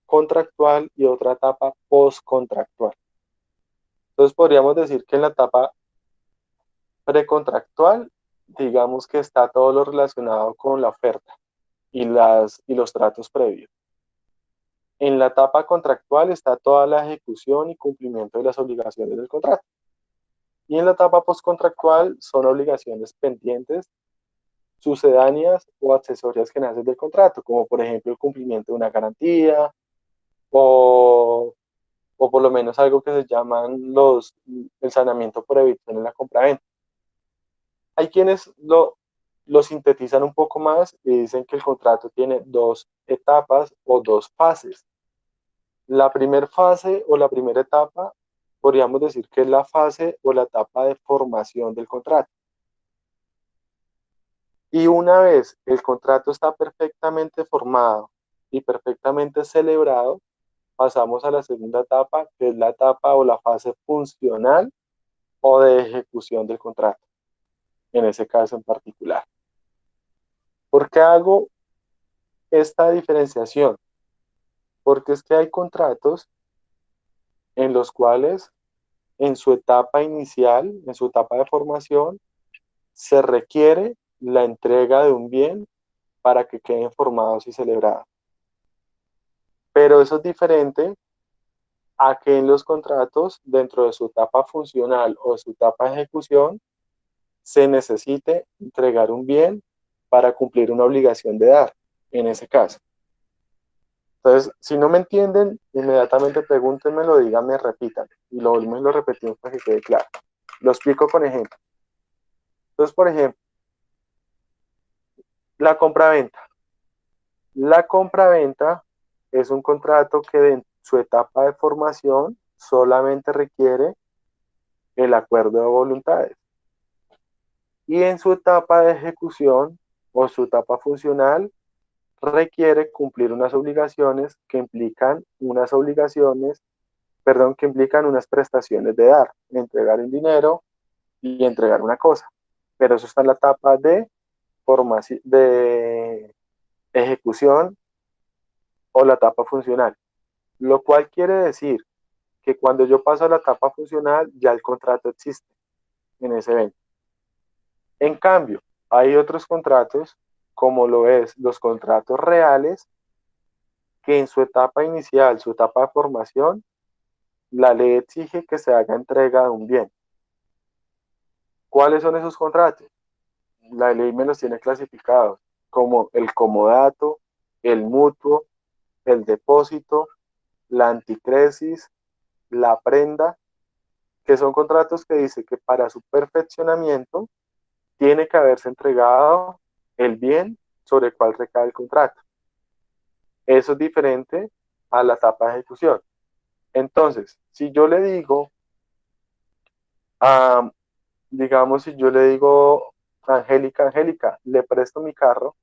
contractual y otra etapa postcontractual. Entonces podríamos decir que en la etapa precontractual, digamos que está todo lo relacionado con la oferta y los tratos previos. En la etapa contractual está toda la ejecución y cumplimiento de las obligaciones del contrato. Y en la etapa postcontractual son obligaciones pendientes, sucedáneas o accesorias que nacen del contrato, como por ejemplo el cumplimiento de una garantía o por lo menos algo que se llaman el saneamiento por evicción en la compraventa. Hay quienes lo sintetizan un poco más y dicen que el contrato tiene 2 etapas o 2 fases. La primera fase o la primera etapa podríamos decir que es la fase o la etapa de formación del contrato. Y una vez el contrato está perfectamente formado y perfectamente celebrado, pasamos a la segunda etapa, que es la etapa o la fase funcional o de ejecución del contrato, en ese caso en particular. ¿Por qué hago esta diferenciación? Porque es que hay contratos en los cuales en su etapa inicial, en su etapa de formación, se requiere la entrega de un bien para que queden formados y celebrados. Pero eso es diferente a que en los contratos, dentro de su etapa funcional o su etapa de ejecución, se necesite entregar un bien para cumplir una obligación de dar, en ese caso. Entonces, si no me entienden, inmediatamente pregúntenmelo, díganme, repítanme, y lo volvemos y lo repetimos para que quede claro. Lo explico con ejemplo. Entonces, por ejemplo, la compraventa. La compraventa es un contrato que en su etapa de formación solamente requiere el acuerdo de voluntades. Y en su etapa de ejecución o su etapa funcional requiere cumplir unas obligaciones que implican unas prestaciones de dar, entregar el dinero y entregar una cosa. Pero eso está en la etapa de formación, de ejecución o la etapa funcional. Lo cual quiere decir que cuando yo paso a la etapa funcional, ya el contrato existe en ese evento. En cambio, hay otros contratos, como lo es los contratos reales, que en su etapa inicial, su etapa de formación, la ley exige que se haga entrega de un bien. ¿Cuáles son esos contratos? La ley me los tiene clasificados como el comodato, el mutuo, el depósito, la anticresis, la prenda, que son contratos que dice que para su perfeccionamiento tiene que haberse entregado el bien sobre el cual recae el contrato. Eso es diferente a la etapa de ejecución. Entonces, si yo le digo, digamos, si yo le digo a Angélica, Angélica, le presto mi carro,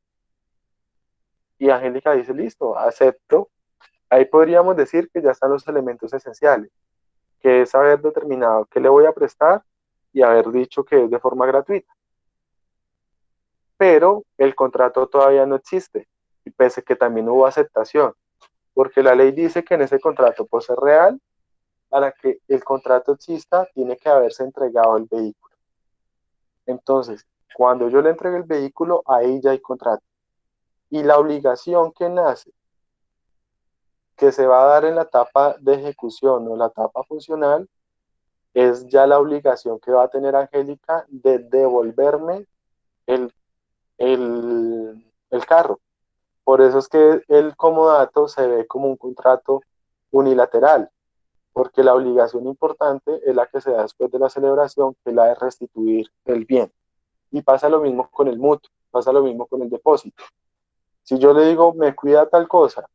y Angélica dice, listo, acepto, ahí podríamos decir que ya están los elementos esenciales, que es haber determinado qué le voy a prestar y haber dicho que es de forma gratuita. Pero el contrato todavía no existe, y pese que también hubo aceptación, porque la ley dice que en ese contrato, por ser real, para que el contrato exista, tiene que haberse entregado el vehículo. Entonces, cuando yo le entregue el vehículo, ahí ya hay contrato. Y la obligación que nace, que se va a dar en la etapa de ejecución o la etapa funcional, es ya la obligación que va a tener Angélica de devolverme el, el carro. Por eso es que el comodato se ve como un contrato unilateral, porque la obligación importante es la que se da después de la celebración, que es la de restituir el bien. Y pasa lo mismo con el mutuo, pasa lo mismo con el depósito. Si yo le digo, me cuida tal cosa,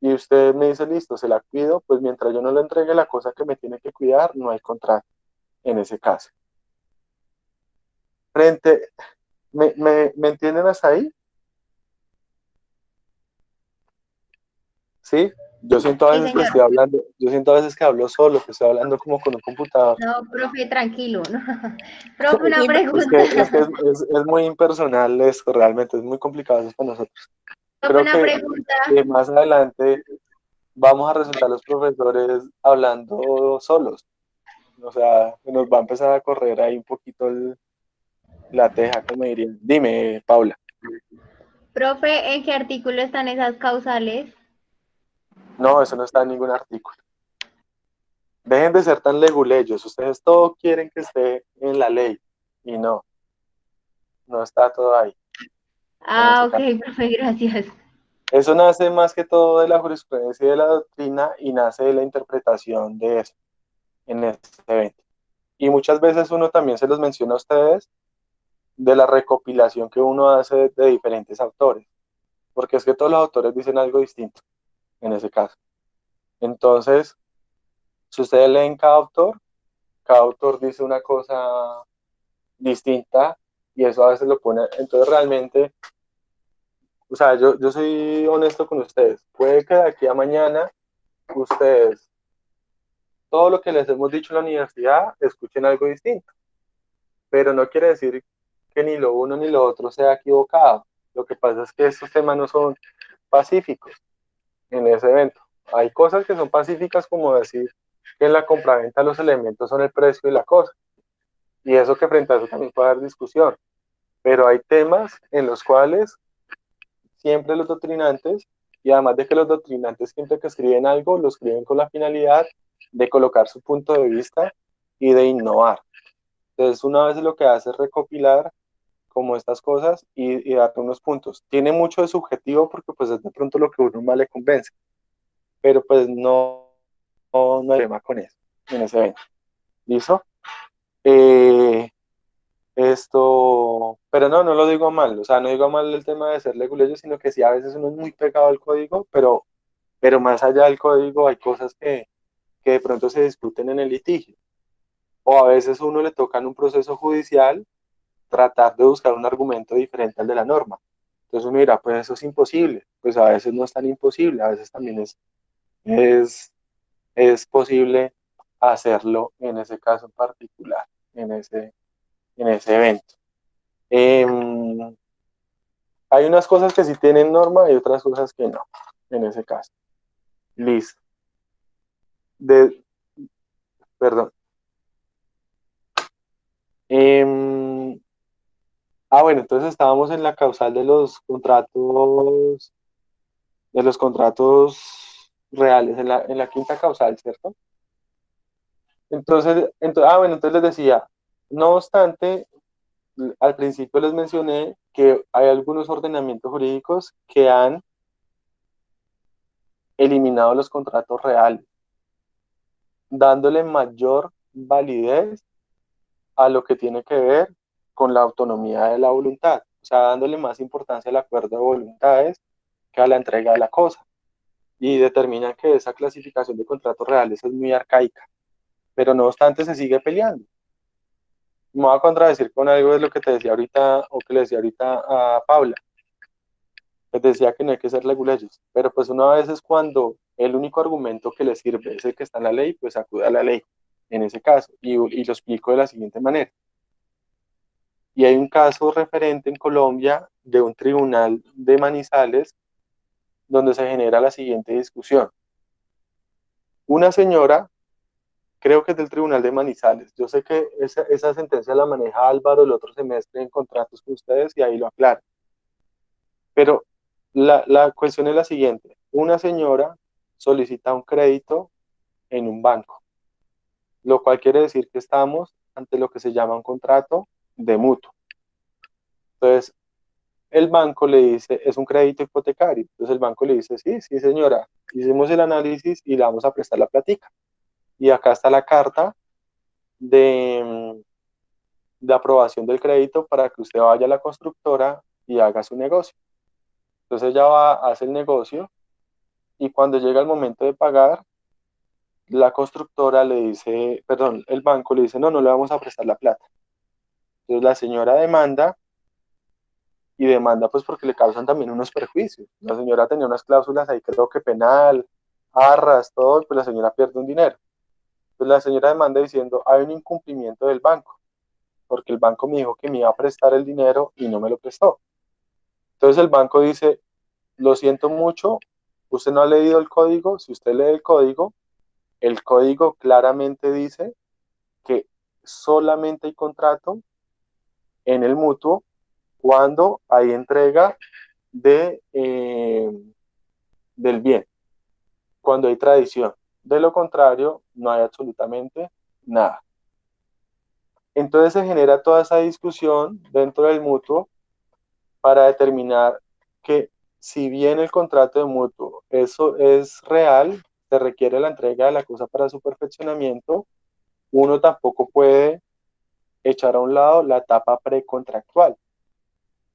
y usted me dice, listo, se la cuido, pues mientras yo no le entregue la cosa que me tiene que cuidar, no hay contrato en ese caso. ¿Me entienden hasta ahí? ¿Sí? Yo siento a Sí, veces que señor. estoy hablando, yo siento a veces que hablo solo, que estoy hablando como con un computador. No, profe, tranquilo. No. Profe, una Es pregunta. es muy impersonal esto, realmente, es muy complicado eso para nosotros. Profe, Creo una que pregunta. más adelante vamos a resultar los profesores hablando solos. O sea, nos va a empezar a correr ahí un poquito la teja, como dirían. Dime, Paula. Profe, ¿en qué artículo están esas causales? No, eso no está en ningún artículo. Dejen de ser tan leguleyos. Ustedes todo quieren que esté en la ley. Y no está todo ahí. Ah, ok, profe, gracias. Eso nace más que todo de la jurisprudencia y de la doctrina y nace de la interpretación de eso en este evento. Y muchas veces uno también se los menciona a ustedes de la recopilación que uno hace de diferentes autores, porque es que todos los autores dicen algo distinto en ese caso. Entonces, si ustedes leen cada autor dice una cosa distinta y eso a veces lo pone, entonces realmente, o sea, yo soy honesto con ustedes, puede que de aquí a mañana ustedes, todo lo que les hemos dicho en la universidad, escuchen algo distinto, pero no quiere decir que ni lo uno ni lo otro sea equivocado. Lo que pasa es que estos temas no son pacíficos en ese evento. Hay cosas que son pacíficas, como decir que en la compraventa los elementos son el precio y la cosa. Y eso, que frente a eso también puede haber discusión. pero hay temas en los cuales siempre los doctrinantes, y además de que los doctrinantes siempre que escriben algo, lo escriben con la finalidad de colocar su punto de vista y de innovar. Entonces, una vez lo que hace es recopilar como estas cosas y darte unos puntos. Tiene mucho de subjetivo porque pues es de pronto lo que a uno más le convence, pero pues no hay problema con eso en ese evento. ¿Listo? Pero no lo digo mal, o sea, no digo mal el tema de ser leguleyo, sino que sí, a veces uno es muy pegado al código, pero más allá del código hay cosas que de pronto se discuten en el litigio, o a veces uno le toca en un proceso judicial tratar de buscar un argumento diferente al de la norma. Entonces uno dirá, pues eso es imposible, pues a veces no es tan imposible, a veces también es, es posible hacerlo en ese caso en particular, en ese evento. Hay unas cosas que sí tienen norma y otras cosas que no, en ese caso. Listo. Perdón. Bueno, entonces estábamos en la causal de los contratos reales, en la quinta causal, ¿cierto? Bueno, entonces les decía, no obstante, al principio les mencioné que hay algunos ordenamientos jurídicos que han eliminado los contratos reales, dándole mayor validez a lo que tiene que ver con la autonomía de la voluntad, o sea, dándole más importancia al acuerdo de voluntades que a la entrega de la cosa. Y determina que esa clasificación de contratos reales es muy arcaica, pero no obstante se sigue peleando. Me voy a contradecir con algo de lo que te decía ahorita, o que le decía ahorita a Paula, que decía que no hay que ser leguleyos, pero pues una vez es cuando el único argumento que le sirve es el que está en la ley, pues acude a la ley, en ese caso, y lo explico de la siguiente manera. Y hay un caso referente en Colombia de un tribunal de Manizales donde se genera la siguiente discusión. Una señora, creo que es del tribunal de Manizales, yo sé que esa sentencia la maneja Álvaro el otro semestre en contratos con ustedes y ahí lo aclaro. Pero la cuestión es la siguiente. Una señora solicita un crédito en un banco, lo cual quiere decir que estamos ante lo que se llama un contrato de mutuo. Entonces, el banco le dice, es un crédito hipotecario. Entonces el banco le dice, sí, sí señora, hicimos el análisis y le vamos a prestar la platica. Y acá está la carta de, de aprobación del crédito para que usted vaya a la constructora y haga su negocio. Entonces ella va, hace el negocio y cuando llega el momento de pagar, la constructora le dice, perdón, el banco le dice, no le vamos a prestar la plata. Entonces la señora demanda y demanda pues porque le causan también unos perjuicios. La señora tenía unas cláusulas ahí, creo que penal, arras, todo, y pues la señora pierde un dinero. Entonces la señora demanda diciendo, hay un incumplimiento del banco, porque el banco me dijo que me iba a prestar el dinero y no me lo prestó. Entonces el banco dice, lo siento mucho, usted no ha leído el código, si usted lee el código claramente dice que solamente hay contrato en el mutuo cuando hay entrega del bien, cuando hay tradición. De lo contrario, no hay absolutamente nada. Entonces se genera toda esa discusión dentro del mutuo para determinar que si bien el contrato de mutuo, eso es real, se requiere la entrega de la cosa para su perfeccionamiento, uno tampoco puede echar a un lado la etapa precontractual.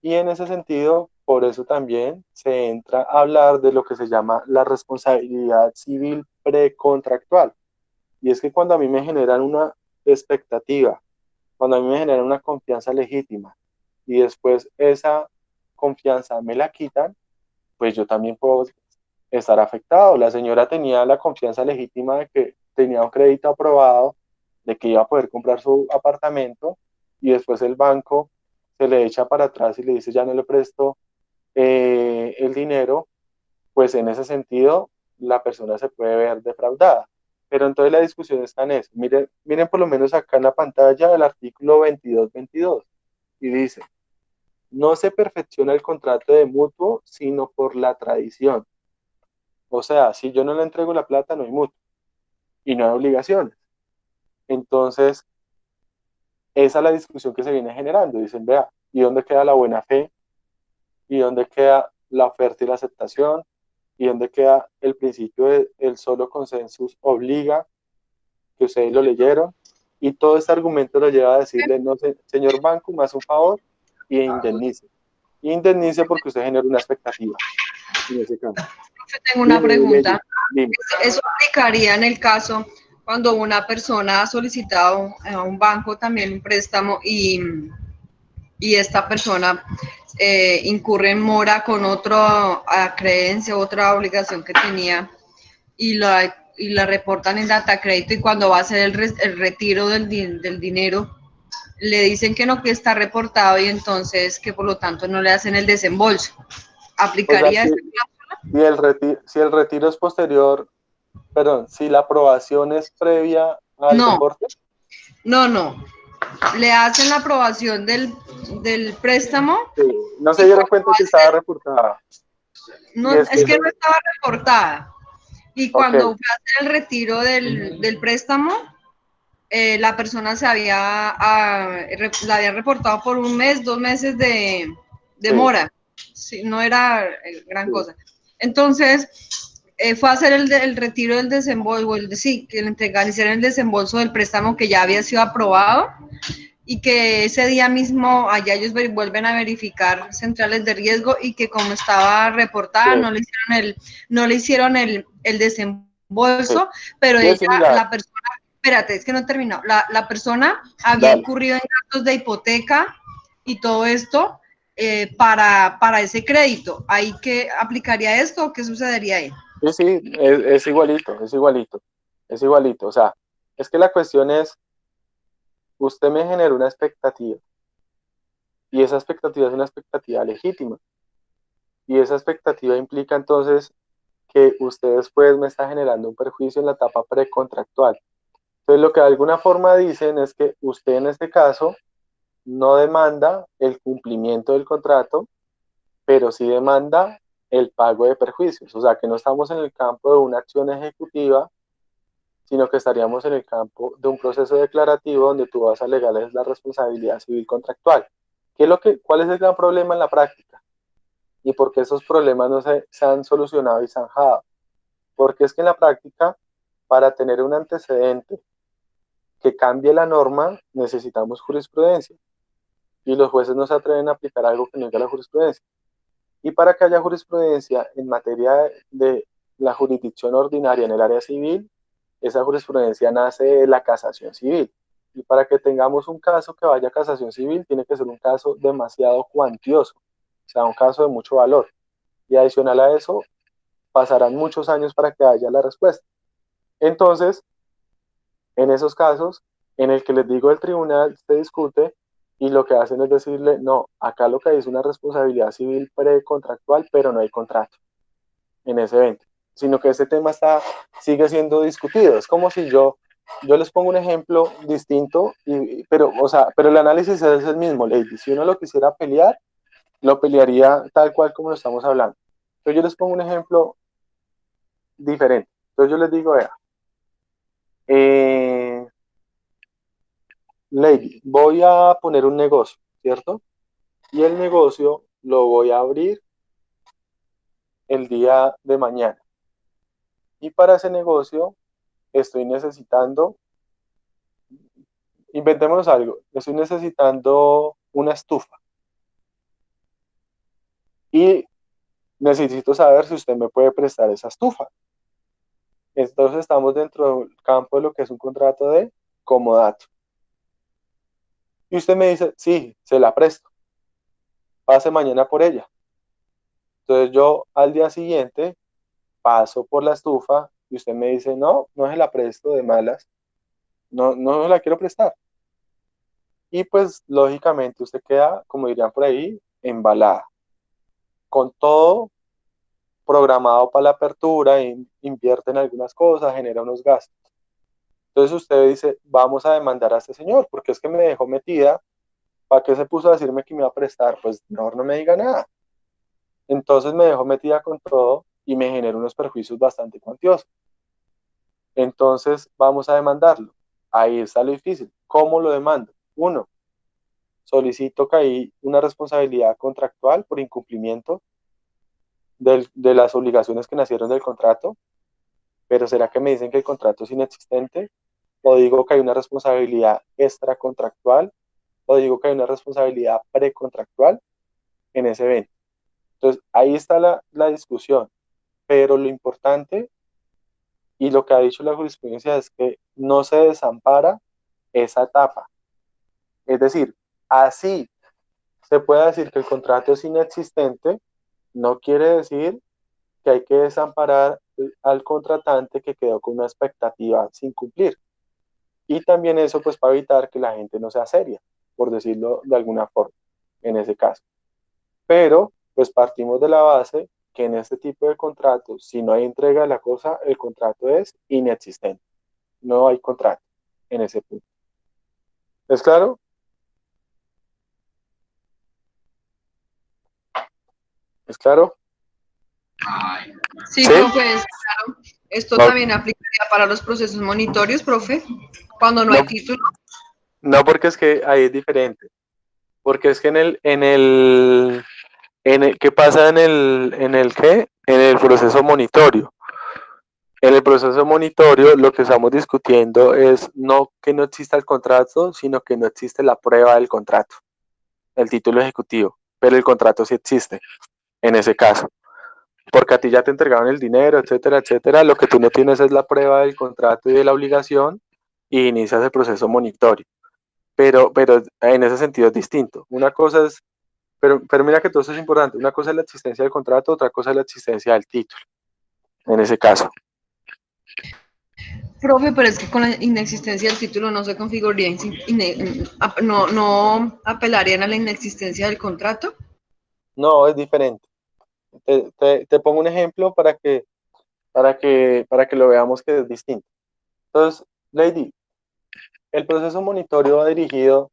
Y en ese sentido, por eso también se entra a hablar de lo que se llama la responsabilidad civil precontractual. Y es que cuando a mí me generan una expectativa, cuando a mí me generan una confianza legítima y después esa confianza me la quitan, pues yo también puedo estar afectado. La señora tenía la confianza legítima de que tenía un crédito aprobado, de que iba a poder comprar su apartamento y después el banco se le echa para atrás y le dice ya no le presto el dinero, pues en ese sentido la persona se puede ver defraudada. Pero entonces la discusión está en eso. Miren por lo menos acá en la pantalla el artículo 2222 y dice, no se perfecciona el contrato de mutuo, sino por la tradición. O sea, si yo no le entrego la plata, no hay mutuo y no hay obligaciones. Entonces, esa es la discusión que se viene generando. Dicen, vea, ¿y dónde queda la buena fe? ¿Y dónde queda la oferta y la aceptación? ¿Y dónde queda el principio de el solo consensus obliga, que ustedes lo leyeron? Y todo este argumento lo lleva a decirle, no, señor banco, me hace un favor y indemnice. Indemnice porque usted genera una expectativa en ese caso. Tengo una pregunta. Dime. ¿Eso aplicaría en el caso cuando una persona ha solicitado a un banco también un préstamo y esta persona incurre en mora con otra creencia, otra obligación que tenía y la reportan en data crédito y cuando va a hacer el retiro del dinero le dicen que no, que está reportado y entonces que por lo tanto no le hacen el desembolso? ¿Aplicaría esa cláusula? Si el retiro es posterior, perdón, si la aprobación es previa al reporte. No. Le hacen la aprobación del préstamo. Sí, no se dieron cuenta que estaba reportada. No, es que no estaba reportada. Y cuando fue a hacer el retiro del préstamo, la persona la había reportado por 1 mes, 2 meses de mora. Sí, no era gran cosa. Entonces, fue a hacer el retiro del desembolso, que le hicieran el desembolso del préstamo que ya había sido aprobado y que ese día mismo allá ellos vuelven a verificar centrales de riesgo y que como estaba reportada no le hicieron el desembolso, pero la persona, espérate, es que no he terminado, la persona había incurrido en gastos de hipoteca y todo esto para ese crédito. ¿Ahí qué aplicaría esto o qué sucedería ahí? Sí, es igualito. O sea, es que la cuestión es, usted me genera una expectativa y esa expectativa es una expectativa legítima y esa expectativa implica entonces que usted después me está generando un perjuicio en la etapa precontractual. Entonces lo que de alguna forma dicen es que usted en este caso no demanda el cumplimiento del contrato, pero sí demanda el pago de perjuicios. O sea, que no estamos en el campo de una acción ejecutiva, sino que estaríamos en el campo de un proceso declarativo donde tú vas a alegar la responsabilidad civil contractual. ¿Cuál es el gran problema en la práctica? ¿Y por qué esos problemas no se han solucionado y zanjado? Porque es que en la práctica, para tener un antecedente que cambie la norma, necesitamos jurisprudencia. Y los jueces no se atreven a aplicar algo que no diga la jurisprudencia. Y para que haya jurisprudencia en materia de la jurisdicción ordinaria en el área civil, esa jurisprudencia nace de la casación civil. Y para que tengamos un caso que vaya a casación civil, tiene que ser un caso demasiado cuantioso, o sea, un caso de mucho valor. Y adicional a eso, pasarán muchos años para que haya la respuesta. Entonces, en esos casos, en el que les digo el tribunal se discute y lo que hacen es decirle, no, acá lo que hay es una responsabilidad civil precontractual, pero no hay contrato en ese evento, sino que ese tema sigue siendo discutido. Es como si yo les pongo un ejemplo distinto, pero el análisis es el mismo, Lady. Si uno lo quisiera pelear, lo pelearía tal cual como lo estamos hablando. Entonces yo les pongo un ejemplo diferente. Entonces yo les digo, vea, Lady, voy a poner un negocio, ¿cierto? Y el negocio lo voy a abrir el día de mañana. Y para ese negocio estoy necesitando, inventémonos algo, estoy necesitando una estufa. Y necesito saber si usted me puede prestar esa estufa. Entonces estamos dentro del campo de lo que es un contrato de comodato. Y usted me dice, sí, se la presto. Pase mañana por ella. Entonces yo al día siguiente paso por la estufa y usted me dice, no, no se la presto de malas. No se la quiero prestar. Y pues lógicamente usted queda, como dirían por ahí, embalada. Con todo programado para la apertura, invierte en algunas cosas, genera unos gastos. Entonces usted dice, vamos a demandar a este señor, porque es que me dejó metida ¿para qué se puso a decirme que me iba a prestar? Pues mejor no me diga nada. Entonces me dejó metida con todo y me generó unos perjuicios bastante cuantiosos. Entonces vamos a demandarlo. Ahí está lo difícil. ¿Cómo lo demando? Uno, solicito que hay una responsabilidad contractual por incumplimiento de las obligaciones que nacieron del contrato, pero ¿será que me dicen que el contrato es inexistente? ¿O digo que hay una responsabilidad extracontractual? ¿O digo que hay una responsabilidad precontractual en ese evento? Entonces, ahí está la discusión, pero lo importante y lo que ha dicho la jurisprudencia es que no se desampara esa etapa. Es decir, así se puede decir que el contrato es inexistente, no quiere decir que hay que desamparar al contratante que quedó con una expectativa sin cumplir. Y también eso pues para evitar que la gente no sea seria, por decirlo de alguna forma, en ese caso. Pero pues partimos de la base que en este tipo de contratos, si no hay entrega de la cosa, el contrato es inexistente. No hay contrato en ese punto. ¿Es claro? ¿Es claro? Sí, ¿Sí? profe, claro. Esto No, también aplicaría para los procesos monitorios, profe, cuando no hay no, título. no, porque es que ahí es diferente. Porque es que ¿qué pasa ¿qué? En el proceso monitorio. En el proceso monitorio lo que estamos discutiendo es no que no exista el contrato, sino que no existe la prueba del contrato, el título ejecutivo, pero el contrato sí existe en ese caso, porque a ti ya te entregaron el dinero, etcétera, etcétera, lo que tú no tienes es la prueba del contrato y de la obligación y inicias el proceso monitorio, pero en ese sentido es distinto. Una cosa es, pero mira que todo eso es importante, una cosa es la existencia del contrato, otra cosa es la existencia del título, en ese caso. Profe, pero es que con la inexistencia del título no se configuraría, no apelarían a la inexistencia del contrato. No, es diferente. Te pongo un ejemplo para que lo veamos que es distinto. Entonces, Lady, el proceso monitorio va dirigido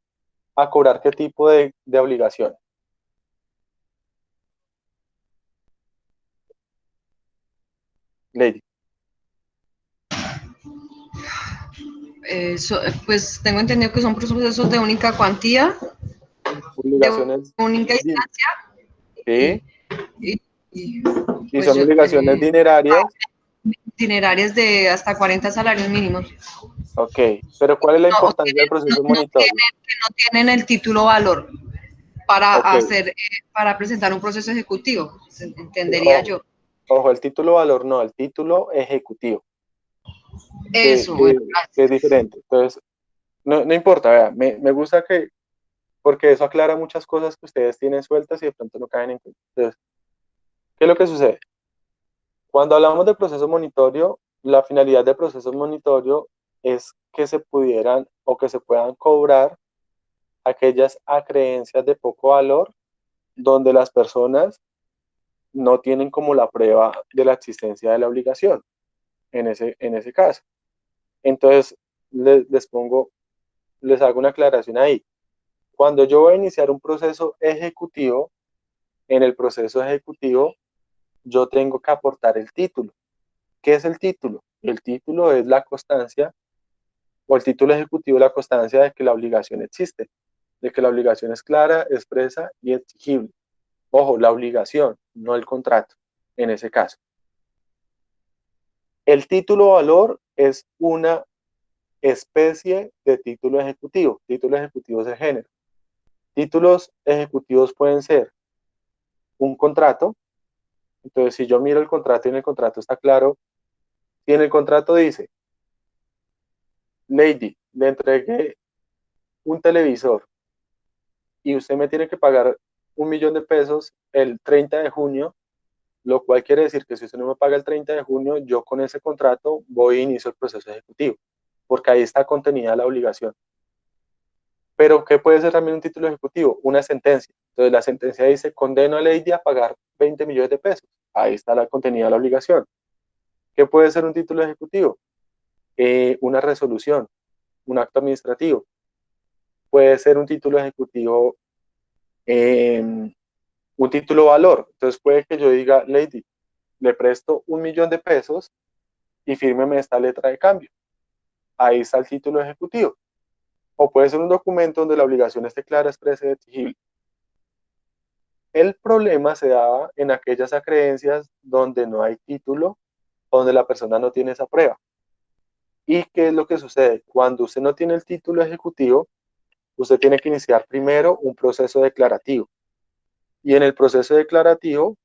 a cobrar qué tipo de obligaciones. Lady, Pues tengo entendido que son procesos de única cuantía, de obligaciones, única instancia, sí, y, y, y pues son obligaciones dinerarias, itinerarias de hasta 40 salarios mínimos. ok, pero ¿cuál es la No, importancia del proceso no monitorio? tienen el título valor para Ok, para presentar un proceso ejecutivo, entendería ojo, yo. ojo, el título valor no, el título ejecutivo, que, Eso, que, bueno, que es diferente. Entonces, no importa, vea, me gusta porque eso aclara muchas cosas que ustedes tienen sueltas y de pronto no caen en cuenta. Entonces, ¿qué es lo que sucede? Cuando hablamos de proceso monitorio, la finalidad del proceso monitorio es que se pudieran o que se puedan cobrar aquellas acreencias de poco valor donde las personas no tienen como la prueba de la existencia de la obligación en ese caso. Entonces, les hago una aclaración ahí. Cuando yo voy a iniciar un proceso ejecutivo, en el proceso ejecutivo yo tengo que aportar el título. ¿Qué es el título? El título es la constancia, o el título ejecutivo la constancia de que la obligación existe, de que la obligación es clara, expresa y exigible. Ojo, la obligación, no el contrato, en ese caso. El título valor es una especie de título ejecutivo. Título ejecutivo es el género. Títulos ejecutivos pueden ser un contrato. Entonces, si yo miro el contrato y en el contrato está claro, si en el contrato dice, Lady, le entregué un televisor y usted me tiene que pagar 1.000.000 de pesos el 30 de junio, lo cual quiere decir que si usted no me paga el 30 de junio, yo con ese contrato voy e inicio el proceso ejecutivo, porque ahí está contenida la obligación. Pero, ¿qué puede ser también un título ejecutivo? Una sentencia. Entonces, la sentencia dice, condeno a Lady a pagar 20 millones de pesos. Ahí está la contenida de la obligación. ¿Qué puede ser un título ejecutivo? Una resolución, un acto administrativo. puede ser un título ejecutivo, un título valor. Entonces puede que yo diga, Lady, le presto 1.000.000 de pesos y fírmeme esta letra de cambio. Ahí está el título ejecutivo. O puede ser un documento donde la obligación esté clara, expresa y exigible. El problema se daba en aquellas acreencias donde no hay título, donde la persona no tiene esa prueba. ¿Y qué es lo que sucede? Cuando usted no tiene el título ejecutivo, usted tiene que iniciar primero un proceso declarativo. Y en el proceso declarativo,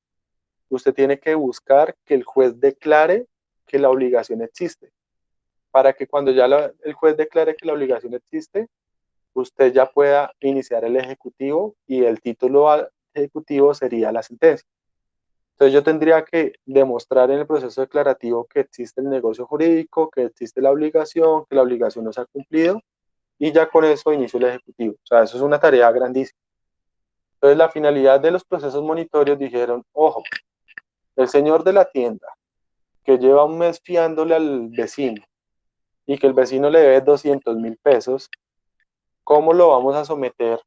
usted tiene que buscar que el juez declare que la obligación existe. Para que cuando ya el juez declare que la obligación existe, usted ya pueda iniciar el ejecutivo y el título ejecutivo sería la sentencia. Entonces yo tendría que demostrar en el proceso declarativo que existe el negocio jurídico, que existe la obligación, que la obligación no se ha cumplido, y ya con eso inicio el ejecutivo. O sea, eso es una tarea grandísima. Entonces la finalidad de los procesos monitorios dijeron, ojo, el señor de la tienda que lleva un mes fiándole al vecino y que el vecino le debe 200.000 pesos, ¿cómo lo vamos a someter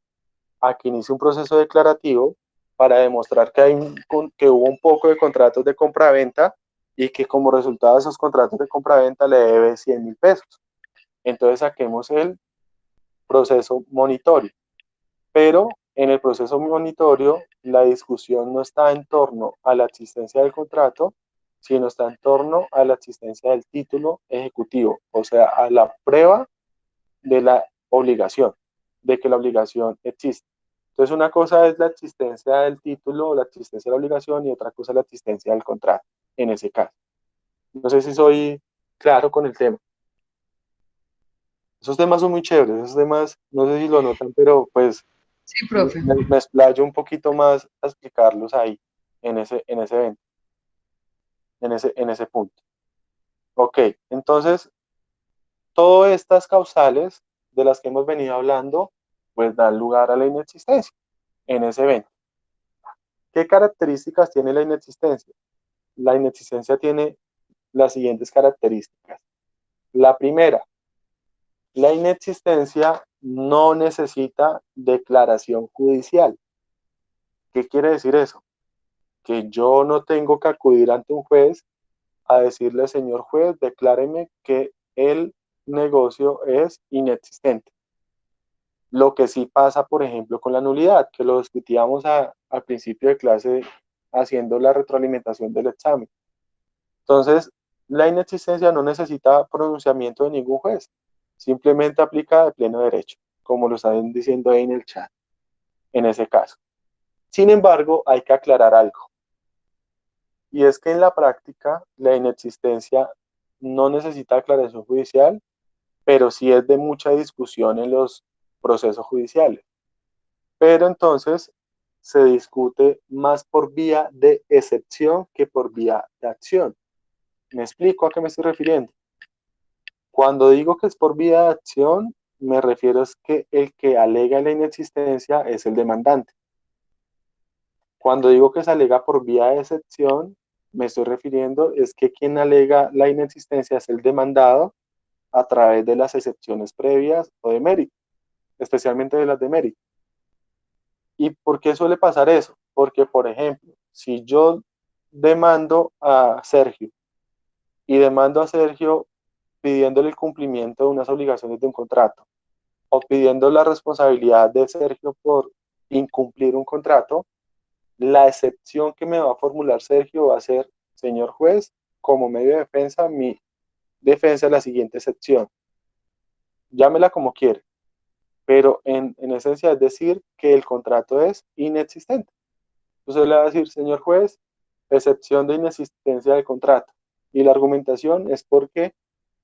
a que inicie un proceso declarativo para demostrar que hubo un poco de contratos de compraventa y que como resultado de esos contratos de compraventa le debe 100.000 pesos? Entonces saquemos el proceso monitorio. Pero en el proceso monitorio la discusión no está en torno a la existencia del contrato, sino está en torno a la existencia del título ejecutivo, o sea, a la prueba de la obligación, de que la obligación existe. Entonces, una cosa es la existencia del título o la existencia de la obligación y otra cosa es la existencia del contrato, en ese caso. No sé si soy claro con el tema. Esos temas son muy chéveres, esos temas, no sé si lo notan, pero pues Sí, profe. me explayo un poquito más a explicarlos ahí, en ese evento, en ese punto. Ok, entonces, todas estas causales de las que hemos venido hablando, pues dan lugar a la inexistencia en ese evento. ¿Qué características tiene la inexistencia? La inexistencia tiene las siguientes características. La primera, la inexistencia no necesita declaración judicial. ¿Qué quiere decir eso? Que yo no tengo que acudir ante un juez a decirle, señor juez, decláreme que el negocio es inexistente. Lo que sí pasa, por ejemplo, con la nulidad, que lo discutíamos al principio de clase haciendo la retroalimentación del examen. Entonces, la inexistencia no necesita pronunciamiento de ningún juez, simplemente aplica de pleno derecho, como lo están diciendo ahí en el chat, en ese caso. Sin embargo, hay que aclarar algo, y es que en la práctica la inexistencia no necesita aclaración judicial, pero sí es de mucha discusión en los procesos judiciales. Pero entonces se discute más por vía de excepción que por vía de acción. ¿Me explico a qué me estoy refiriendo? Cuando digo que es por vía de acción, me refiero a que el que alega la inexistencia es el demandante. Cuando digo que se alega por vía de excepción, me estoy refiriendo es que quien alega la inexistencia es el demandado a través de las excepciones previas o de mérito, especialmente de las de mérito. ¿Y por qué suele pasar eso? Porque, por ejemplo, si yo demando a Sergio y demando a Sergio pidiéndole el cumplimiento de unas obligaciones de un contrato o pidiendo la responsabilidad de Sergio por incumplir un contrato, la excepción que me va a formular Sergio va a ser, señor juez, como medio de defensa, mi defensa es la siguiente excepción. Llámela como quiere, pero en esencia es decir que el contrato es inexistente. Entonces le va a decir, señor juez, excepción de inexistencia del contrato. Y la argumentación es porque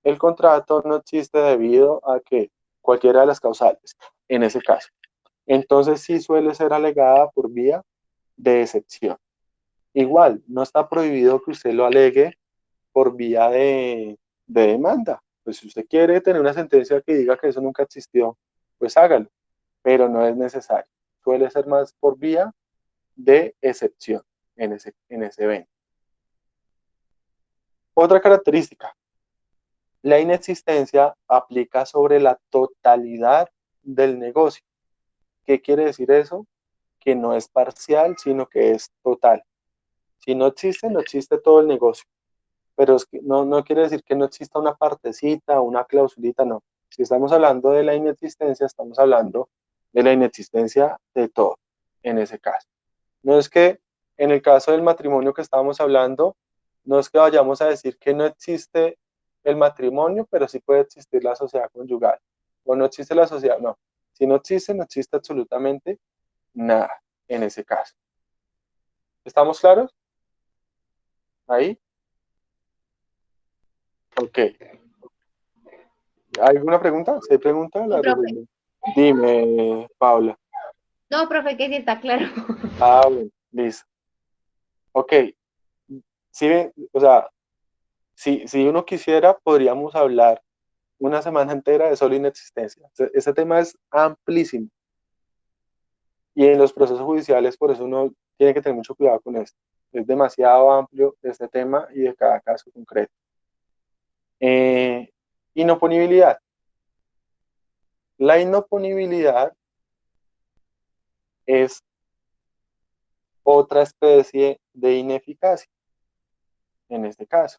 el contrato no existe debido a que cualquiera de las causales, en ese caso. Entonces sí suele ser alegada por vía de excepción. Igual, no está prohibido que usted lo alegue por vía de demanda. Pues si usted quiere tener una sentencia que diga que eso nunca existió, pues hágalo, pero no es necesario. Suele ser más por vía de excepción en ese evento. Otra característica, la inexistencia aplica sobre la totalidad del negocio. ¿Qué quiere decir eso? Que no es parcial, sino que es total. Si no existe, no existe todo el negocio. Pero es que no quiere decir que no exista una partecita, una clausulita, no. Si estamos hablando de la inexistencia, estamos hablando de la inexistencia de todo, en ese caso. No es que en el caso del matrimonio que estábamos hablando, no es que vayamos a decir que no existe el matrimonio, pero sí puede existir la sociedad conyugal. O no existe la sociedad, no. Si no existe, no existe absolutamente nada en ese caso. ¿Estamos claros? ¿Ahí? Ok. ¿Hay alguna pregunta? ¿Se pregunta? Sí, profe. Dime, Paula. No, profe, que sí está claro. Ah, bueno, listo. Ok. Sí, o sea, si uno quisiera, podríamos hablar una semana entera de solo inexistencia. Ese tema es amplísimo. Y en los procesos judiciales, por eso uno tiene que tener mucho cuidado con esto. Es demasiado amplio este tema y de cada caso concreto. Inoponibilidad. La inoponibilidad es otra especie de ineficacia, en este caso.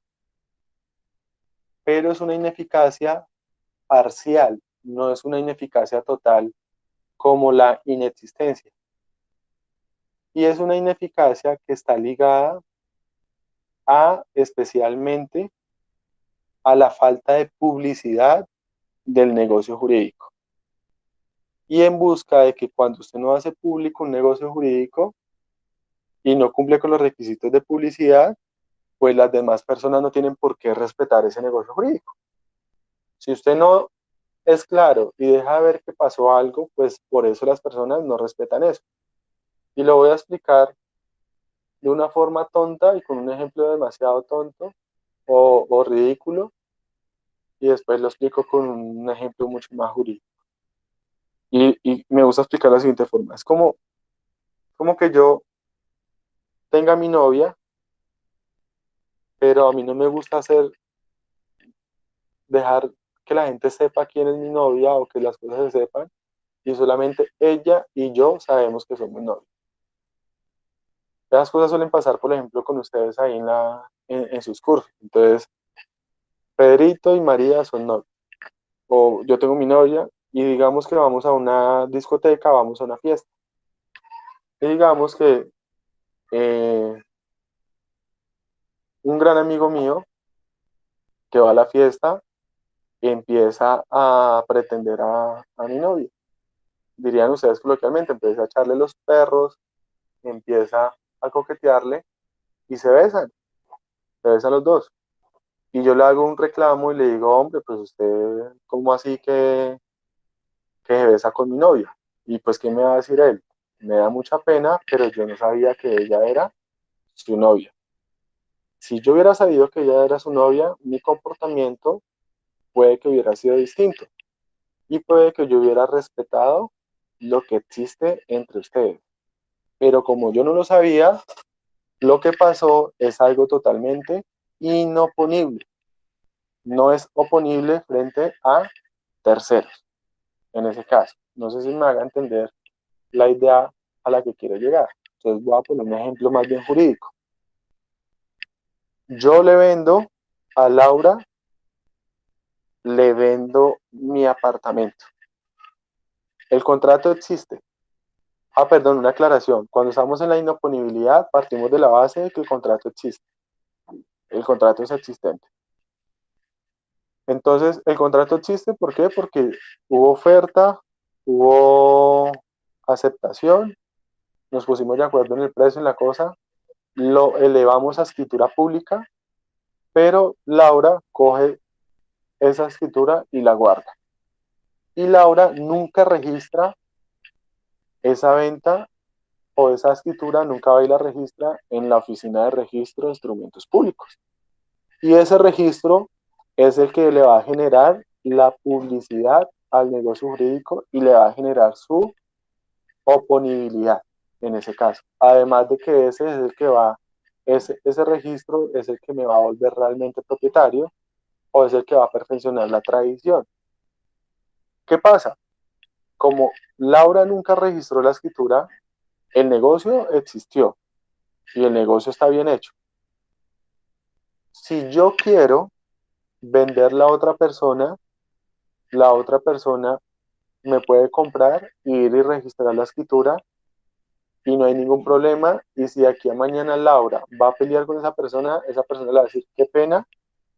Pero es una ineficacia parcial, no es una ineficacia total como la inexistencia. Y es una ineficacia que está ligada especialmente a la falta de publicidad del negocio jurídico. Y en busca de que cuando usted no hace público un negocio jurídico y no cumple con los requisitos de publicidad, pues las demás personas no tienen por qué respetar ese negocio jurídico. Si usted no es claro y deja ver que pasó algo, pues por eso las personas no respetan eso. Y lo voy a explicar de una forma tonta y con un ejemplo demasiado tonto o ridículo, y después lo explico con un ejemplo mucho más jurídico. Y me gusta explicar de la siguiente forma. Es como que yo tenga mi novia, pero a mí no me gusta dejar que la gente sepa quién es mi novia o que las cosas se sepan, y solamente ella y yo sabemos que somos novios. Esas cosas suelen pasar, por ejemplo, con ustedes ahí en sus cursos. Entonces, Pedrito y María son novios. O yo tengo mi novia y digamos que vamos a una discoteca, vamos a una fiesta. Y digamos que un gran amigo mío que va a la fiesta empieza a pretender a mi novia. Dirían ustedes coloquialmente, empieza a echarle los perros, empieza a coquetearle y se besan los dos. Y yo le hago un reclamo y le digo, hombre, pues usted, ¿cómo así que se besa con mi novia? Y pues, ¿qué me va a decir él? Me da mucha pena, pero yo no sabía que ella era su novia. Si yo hubiera sabido que ella era su novia, mi comportamiento puede que hubiera sido distinto y puede que yo hubiera respetado lo que existe entre ustedes. Pero como yo no lo sabía, lo que pasó es algo totalmente inoponible. No es oponible frente a terceros, en ese caso. No sé si me haga entender la idea a la que quiero llegar. Entonces voy a poner un ejemplo más bien jurídico. Yo le vendo a Laura, le vendo mi apartamento. El contrato existe. Ah, perdón, una aclaración. Cuando estamos en la inoponibilidad, partimos de la base de que el contrato existe. El contrato es existente. Entonces, el contrato existe, ¿por qué? Porque hubo oferta, hubo aceptación, nos pusimos de acuerdo en el precio, en la cosa, lo elevamos a escritura pública, pero Laura coge esa escritura y la guarda. Y Laura nunca registra esa venta o esa escritura, nunca va y la registra en la oficina de registro de instrumentos públicos. Y ese registro es el que le va a generar la publicidad al negocio jurídico y le va a generar su oponibilidad en ese caso. Además de que ese es el que ese registro es el que me va a volver realmente propietario o es el que va a perfeccionar la tradición. ¿Qué pasa? como Laura nunca registró la escritura, el negocio existió y el negocio está bien hecho. Si yo quiero venderla a otra persona, la otra persona me puede comprar, ir y registrar la escritura y no hay ningún problema. Y si aquí a mañana Laura va a pelear con esa persona le va a decir, qué pena,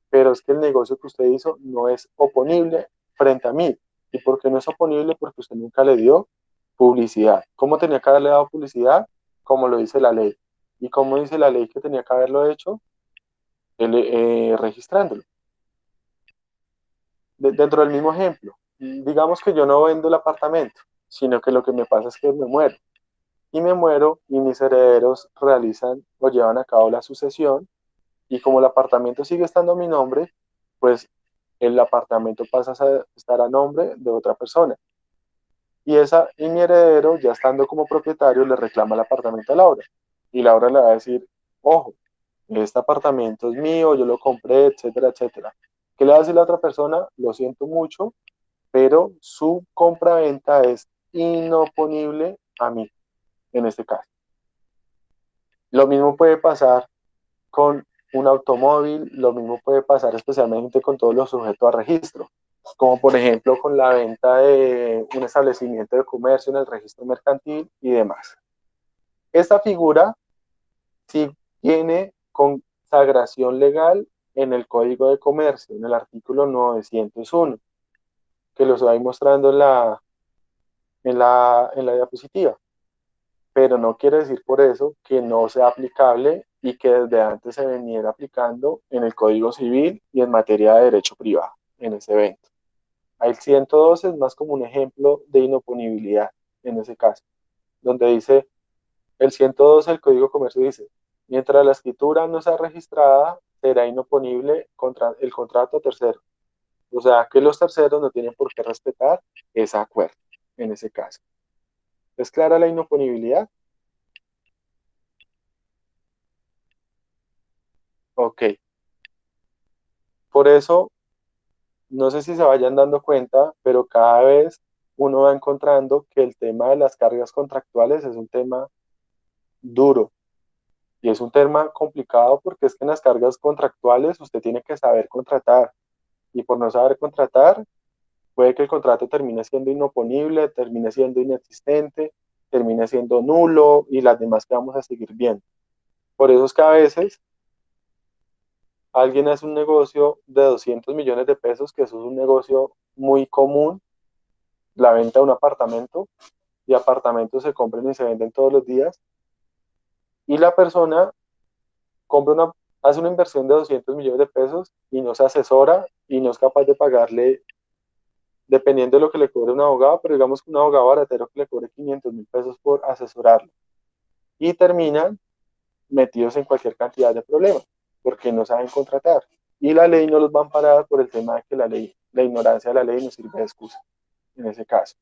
pero es que el negocio que usted hizo no es oponible frente a mí. ¿Y por qué no es oponible? Porque usted nunca le dio publicidad. ¿Cómo tenía que haberle dado publicidad? Como lo dice la ley. ¿Y cómo dice la ley que tenía que haberlo hecho? Registrándolo. Dentro del mismo ejemplo, digamos que yo no vendo el apartamento, sino que lo que me pasa es que me muero. Y me muero y mis herederos realizan o llevan a cabo la sucesión y como el apartamento sigue estando a mi nombre, pues el apartamento pasa a estar a nombre de otra persona. Y mi heredero, ya estando como propietario, le reclama el apartamento a Laura. Y Laura le va a decir, ojo, este apartamento es mío, yo lo compré, etcétera, etcétera. ¿Qué le va a decir la otra persona? Lo siento mucho, pero su compra-venta es inoponible a mí, en este caso. Lo mismo puede pasar con un automóvil, lo mismo puede pasar especialmente con todos los sujetos a registro, como por ejemplo con la venta de un establecimiento de comercio en el registro mercantil y demás. Esta figura sí tiene consagración legal en el Código de Comercio, en el artículo 901, que lo estoy mostrando en la diapositiva, pero no quiere decir por eso que no sea aplicable y que desde antes se veniera aplicando en el Código Civil y en materia de derecho privado en ese evento. El 112 es más como un ejemplo de inoponibilidad en ese caso, donde dice, el 112 del Código de Comercio dice, mientras la escritura no sea registrada, será inoponible contra el contrato tercero. O sea, que los terceros no tienen por qué respetar ese acuerdo en ese caso. ¿Es clara la inoponibilidad? Ok. Por eso, no sé si se vayan dando cuenta, pero cada vez uno va encontrando que el tema de las cargas contractuales es un tema duro y es un tema complicado porque es que en las cargas contractuales usted tiene que saber contratar y por no saber contratar puede que el contrato termine siendo inoponible, termine siendo inexistente, termine siendo nulo y las demás que vamos a seguir viendo. Por eso es que a veces alguien hace un negocio de 200 millones de pesos, que eso es un negocio muy común, la venta de un apartamento, y apartamentos se compran y se venden todos los días, y la persona hace una inversión de 200 millones de pesos y no se asesora y no es capaz de pagarle, dependiendo de lo que le cobre un abogado, pero digamos que un abogado baratero que le cobre 500.000 pesos por asesorarlo, y terminan metidos en cualquier cantidad de problemas, porque no saben contratar. Y la ley no los va a amparar por el tema de que la ignorancia de la ley no sirve de excusa, en ese caso.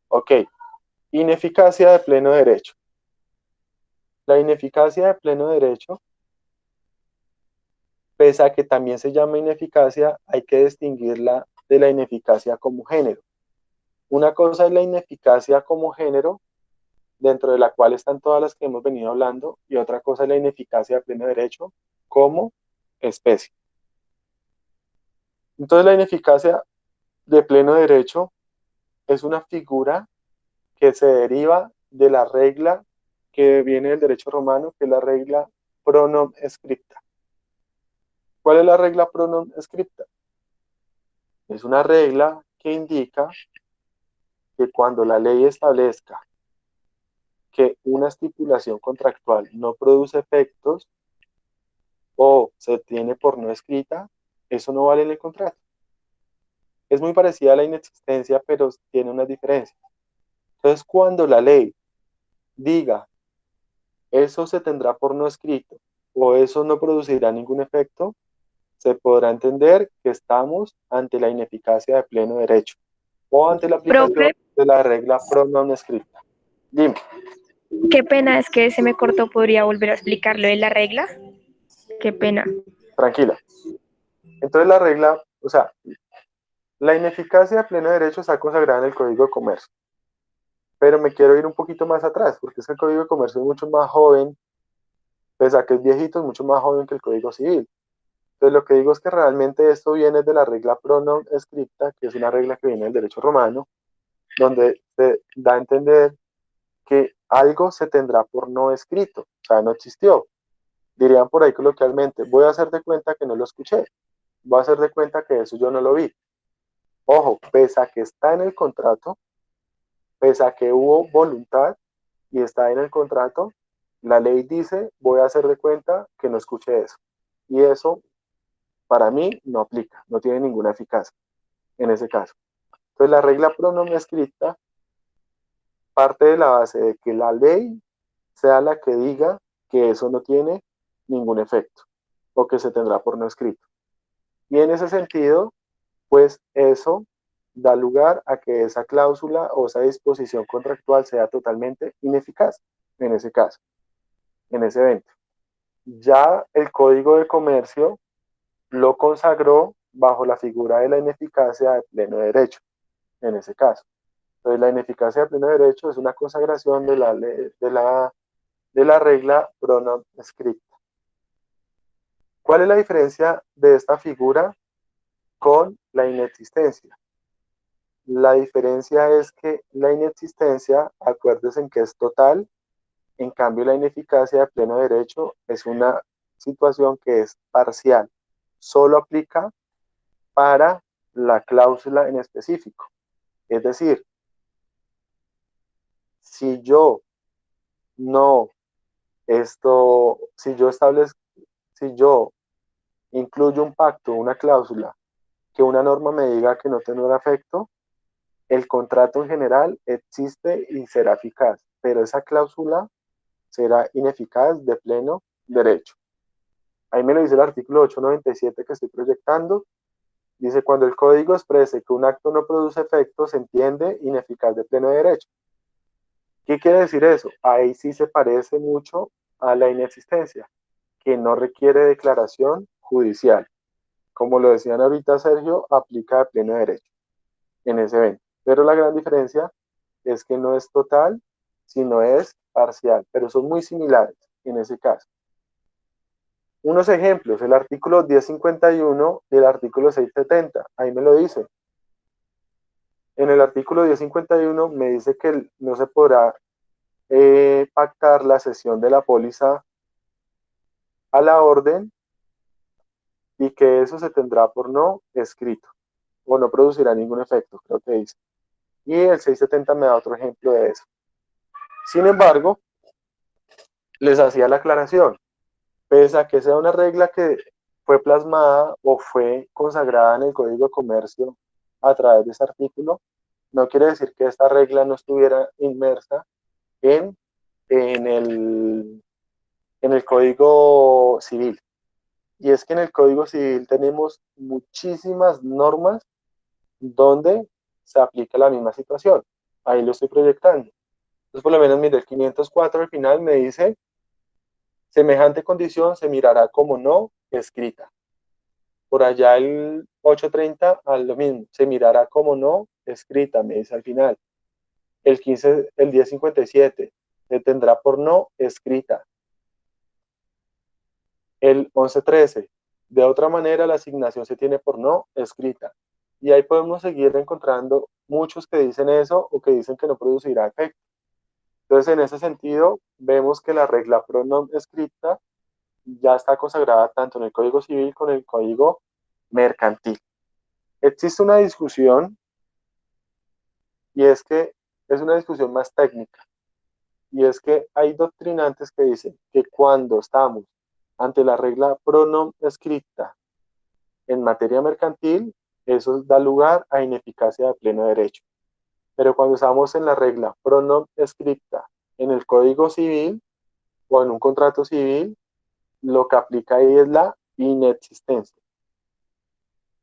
Ok, ineficacia de pleno derecho. La ineficacia de pleno derecho, pese a que también se llama ineficacia, hay que distinguirla de la ineficacia como género. Una cosa es la ineficacia como género, dentro de la cual están todas las que hemos venido hablando, y otra cosa es la ineficacia de pleno derecho como especie. Entonces la ineficacia de pleno derecho es una figura que se deriva de la regla que viene del derecho romano, que es la regla pronom scripta. ¿Cuál es la regla pronom scripta? Es una regla que indica que cuando la ley establezca que una estipulación contractual no produce efectos o se tiene por no escrita, eso no vale en el contrato. Es muy parecida a la inexistencia, pero tiene unas diferencias. Entonces, cuando la ley diga eso se tendrá por no escrito o eso no producirá ningún efecto, se podrá entender que estamos ante la ineficacia de pleno derecho o ante la aplicación Profe, de la regla pro non scripta. Dime. qué pena, es que se me cortó. ¿Podría volver a explicarlo de la regla? Qué pena. Tranquila. Entonces la regla, o sea, La ineficacia de pleno derecho está consagrada en el Código de Comercio, pero me quiero ir un poquito más atrás, porque es que el Código de Comercio es mucho más joven, pese a que es viejito, es mucho más joven que el Código Civil. Entonces lo que digo es que realmente esto viene de la regla pro non scripta, que es una regla que viene del derecho romano, donde se da a entender que algo se tendrá por no escrito, o sea, no existió. Dirían por ahí coloquialmente, voy a hacer de cuenta que no lo escuché, voy a hacer de cuenta que eso yo no lo vi. Ojo, pese a que está en el contrato, pese a que hubo voluntad y está en el contrato, la ley dice, voy a hacer de cuenta que no escuché eso. Y eso, para mí, no aplica, no tiene ninguna eficacia en ese caso. Entonces, la regla pronombre escrita parte de la base de que la ley sea la que diga que eso no tiene ningún efecto o que se tendrá por no escrito. Y en ese sentido, pues eso da lugar a que esa cláusula o esa disposición contractual sea totalmente ineficaz en ese caso, en ese evento. Ya el Código de Comercio lo consagró bajo la figura de la ineficacia de pleno derecho, en ese caso. Entonces, la ineficacia de pleno derecho es una consagración de la regla pro non scripta. ¿Cuál es la diferencia de esta figura con la inexistencia? La diferencia es que la inexistencia, acuérdense en que es total, en cambio la ineficacia de pleno derecho es una situación que es parcial, solo aplica para la cláusula en específico. Es decir, si yo no si yo incluyo un pacto, una cláusula, que una norma me diga que no tendrá efecto, el contrato en general existe y será eficaz, pero esa cláusula será ineficaz de pleno derecho. Ahí me lo dice el artículo 897 que estoy proyectando. Dice, cuando el código exprese que un acto no produce efecto, se entiende ineficaz de pleno derecho. ¿Qué quiere decir eso? Ahí sí se parece mucho a la inexistencia, que no requiere declaración judicial. Como lo decían ahorita Sergio, aplica de pleno derecho en ese evento. Pero la gran diferencia es que no es total, sino es parcial, pero son muy similares en ese caso. Unos ejemplos, el artículo 1051 y el artículo 670, ahí me lo dice. En el artículo 1051 me dice que no se podrá pactar la cesión de la póliza a la orden y que eso se tendrá por no escrito o no producirá ningún efecto, creo que dice. Y el 670 me da otro ejemplo de eso. Sin embargo, les hacía la aclaración, pese a que sea una regla que fue plasmada o fue consagrada en el Código de Comercio a través de ese artículo, no quiere decir que esta regla no estuviera inmersa en, en, el, en el Código Civil. Y es que en el Código Civil tenemos muchísimas normas donde se aplica la misma situación. Ahí lo estoy proyectando. Entonces, por lo menos, mire, el 504 al final me dice, semejante condición se mirará como no escrita. Por allá el 830 al lo mismo, se mirará como no escrita, me dice al final. El 1057 se tendrá por no escrita. El 1113, de otra manera la asignación se tiene por no escrita. Y ahí podemos seguir encontrando muchos que dicen eso o que dicen que no producirá efecto. Entonces, en ese sentido, vemos que la regla pro non escrita ya está consagrada tanto en el Código Civil como en el Código Mercantil. Existe una discusión y es que es una discusión más técnica y es que hay doctrinantes que dicen que cuando estamos ante la regla pro non escrita en materia mercantil, eso da lugar a ineficacia de pleno derecho. Pero cuando estamos en la regla pro non escrita en el Código Civil o en un contrato civil, lo que aplica ahí es la inexistencia.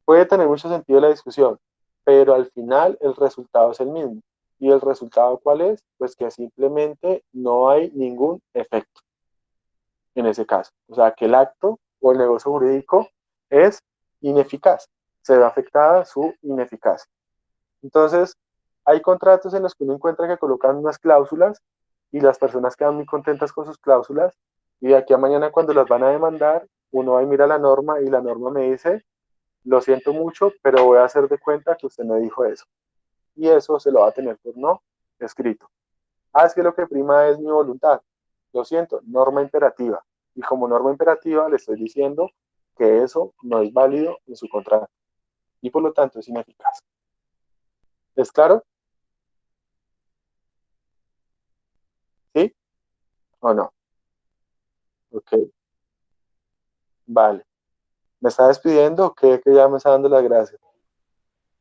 Puede tener mucho sentido la discusión, pero al final el resultado es el mismo. ¿Y el resultado cuál es? Pues que simplemente no hay ningún efecto en ese caso. O sea, que el acto o el negocio jurídico es ineficaz, se ve afectada su ineficacia. Entonces, hay contratos en los que uno encuentra que colocan unas cláusulas y las personas quedan muy contentas con sus cláusulas, y de aquí a mañana cuando las van a demandar, uno va y mira la norma y la norma me dice, lo siento mucho, pero voy a hacer de cuenta que usted no dijo eso. Y eso se lo va a tener por no escrito. Es que lo que prima es mi voluntad. Lo siento, norma imperativa. Y como norma imperativa le estoy diciendo que eso no es válido en su contrato. Y por lo tanto es ineficaz. ¿Es claro? ¿Sí o no? Ok, vale. ¿Me está despidiendo o qué? Que ya me está dando las gracias, Sí,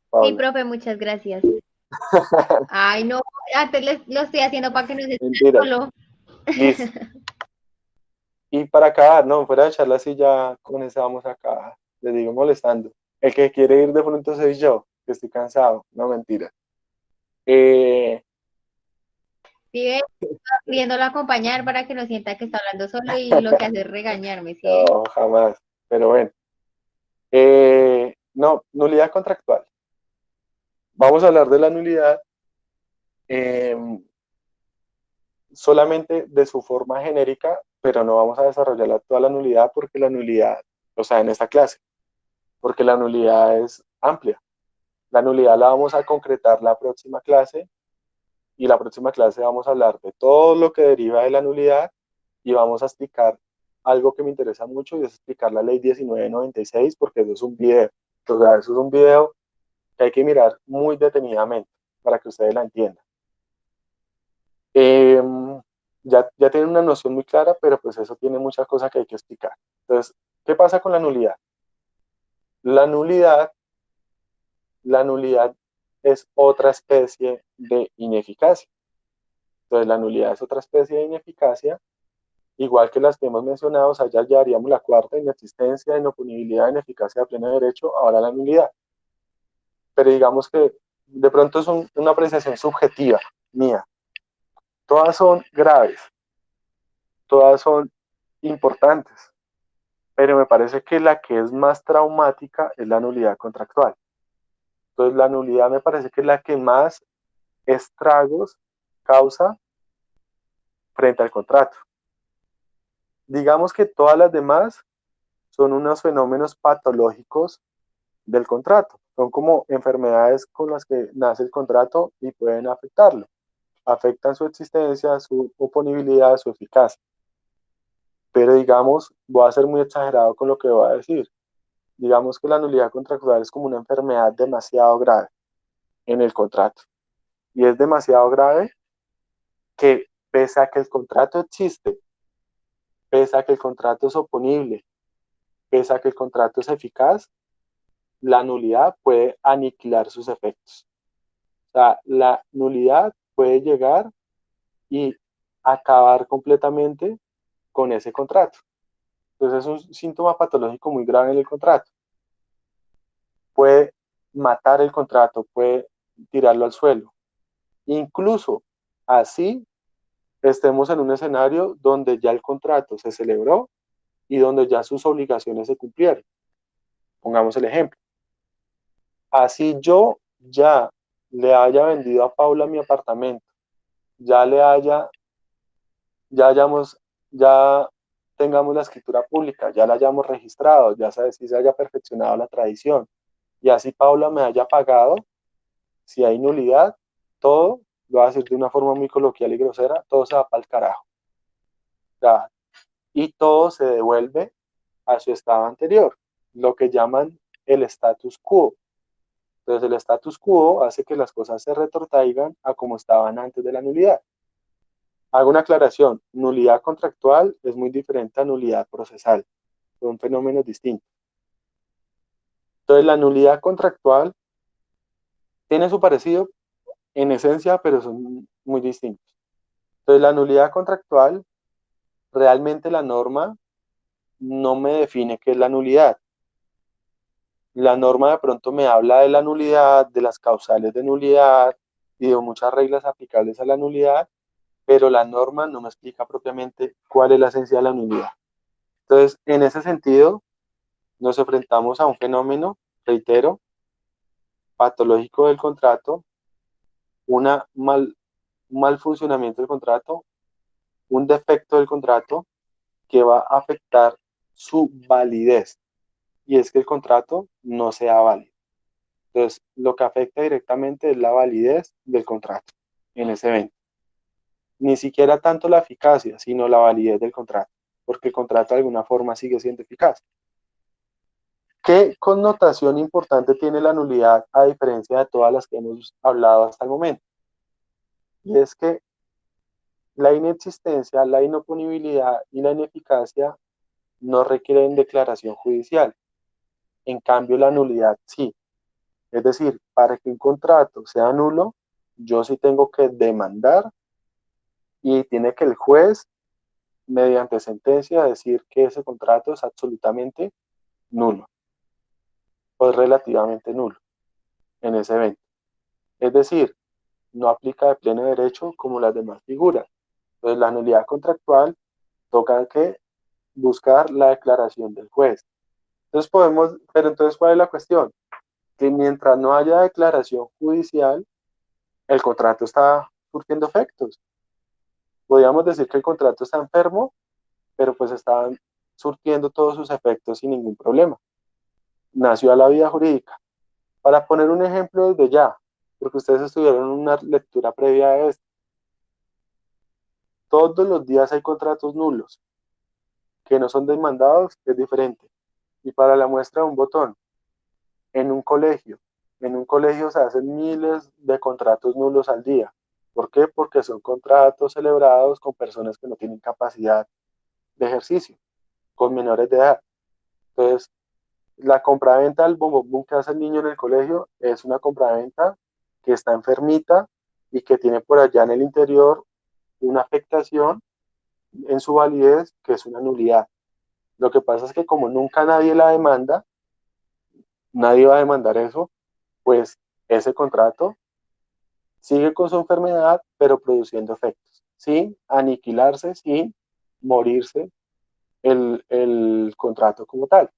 Paula. profe, muchas gracias. Ay, no, antes lo estoy haciendo para que no se sienta Mentira. solo. Listo. Y para acabar, no, fuera de charla así ya comenzamos acá. Les digo molestando. El que quiere ir de pronto soy yo, que estoy cansado. No, mentira. Eh, Sí, ve, pidiéndolo acompañar para que no sienta que está hablando solo y lo que hace es regañarme, ¿sí? no, jamás. Pero bueno. No, nulidad contractual. Vamos a hablar de la nulidad eh, solamente de su forma genérica, pero no vamos a desarrollar toda la nulidad porque la nulidad, o sea, en esta clase, porque la nulidad es amplia. La nulidad la vamos a concretar la próxima clase, y la próxima clase vamos a hablar de todo lo que deriva de la nulidad y vamos a explicar algo que me interesa mucho, y es explicar la ley 1996, porque eso es un video. O sea, eso es un video que hay que mirar muy detenidamente para que ustedes la entiendan. Eh, ya tienen una noción muy clara, pero pues eso tiene muchas cosas que hay que explicar. Entonces, ¿qué pasa con la nulidad? La nulidad, la nulidad es otra especie de ineficacia. Entonces, la nulidad es otra especie de ineficacia, igual que las que hemos mencionado. O sea, ya haríamos la cuarta: inexistencia, inoponibilidad, ineficacia de pleno derecho, ahora la nulidad. Pero digamos que de pronto es una apreciación subjetiva mía. Todas son graves, todas son importantes, pero me parece que la que es más traumática es la nulidad contractual. Entonces, la nulidad me parece que es la que más estragos causa frente al contrato. Digamos que todas las demás son unos fenómenos patológicos del contrato. Son como enfermedades con las que nace el contrato y pueden afectarlo. Afectan su existencia, su oponibilidad, su eficacia. Pero digamos, voy a ser muy exagerado con lo que voy a decir. Digamos que la nulidad contractual es como una enfermedad demasiado grave en el contrato. Y es demasiado grave que, pese a que el contrato existe, pese a que el contrato es oponible, pese a que el contrato es eficaz, la nulidad puede aniquilar sus efectos. O sea, la nulidad puede llegar y acabar completamente con ese contrato. Entonces es un síntoma patológico muy grave en el contrato. Puede matar el contrato, puede tirarlo al suelo. Incluso así estemos en un escenario donde ya el contrato se celebró y donde ya sus obligaciones se cumplieron. Pongamos el ejemplo. Así yo ya le haya vendido a Paula mi apartamento, ya le haya, ya hayamos, ya tengamos la escritura pública, ya la hayamos registrado, ya sabes si se haya perfeccionado la tradición, y así Paula me haya pagado, si hay nulidad, todo, lo voy a decir de una forma muy coloquial y grosera, todo se va para el carajo. Ya, y todo se devuelve a su estado anterior, lo que llaman el status quo. Entonces, el status quo hace que las cosas se retrotraigan a como estaban antes de la nulidad. Hago una aclaración: nulidad contractual es muy diferente a nulidad procesal, son fenómenos distintos. Entonces, la nulidad contractual tiene su parecido en esencia, pero son muy distintos. Entonces, la nulidad contractual, realmente la norma no me define qué es la nulidad. La norma de pronto me habla de la nulidad, de las causales de nulidad y de muchas reglas aplicables a la nulidad, pero la norma no me explica propiamente cuál es la esencia de la nulidad. Entonces, en ese sentido, nos enfrentamos a un fenómeno reitero, patológico del contrato, un mal funcionamiento del contrato, un defecto del contrato que va a afectar su validez, y es que el contrato no sea válido. Entonces, lo que afecta directamente es la validez del contrato en ese evento. Ni siquiera tanto la eficacia, sino la validez del contrato, porque el contrato de alguna forma sigue siendo eficaz. ¿Qué connotación importante tiene la nulidad a diferencia de todas las que hemos hablado hasta el momento? Y es que la inexistencia, la inoponibilidad y la ineficacia no requieren declaración judicial. En cambio, la nulidad sí. Es decir, para que un contrato sea nulo, yo sí tengo que demandar y tiene que el juez, mediante sentencia, decir que ese contrato es absolutamente nulo o es relativamente nulo en ese evento. Es decir, no aplica de pleno derecho como las demás figuras. Entonces, la nulidad contractual toca que buscar la declaración del juez. Entonces pero entonces, ¿cuál es la cuestión? Que mientras no haya declaración judicial, el contrato está surtiendo efectos. Podríamos decir que el contrato está enfermo, pero pues está surtiendo todos sus efectos sin ningún problema. Nació a la vida jurídica. Para poner un ejemplo desde ya, porque ustedes estudiaron una lectura previa a esto, todos los días hay contratos nulos que no son demandados, es diferente. Y para la muestra de un botón, en un colegio, se hacen miles de contratos nulos al día. ¿Por qué? Porque son contratos celebrados con personas que no tienen capacidad de ejercicio, con menores de edad. Entonces, la compraventa del bombón que hace el niño en el colegio es una compraventa que está enfermita y que tiene por allá en el interior una afectación en su validez, que es una nulidad. Lo que pasa es que como nunca nadie la demanda, nadie va a demandar eso, pues ese contrato sigue con su enfermedad, pero produciendo efectos, sin aniquilarse, sin morirse el contrato como tal.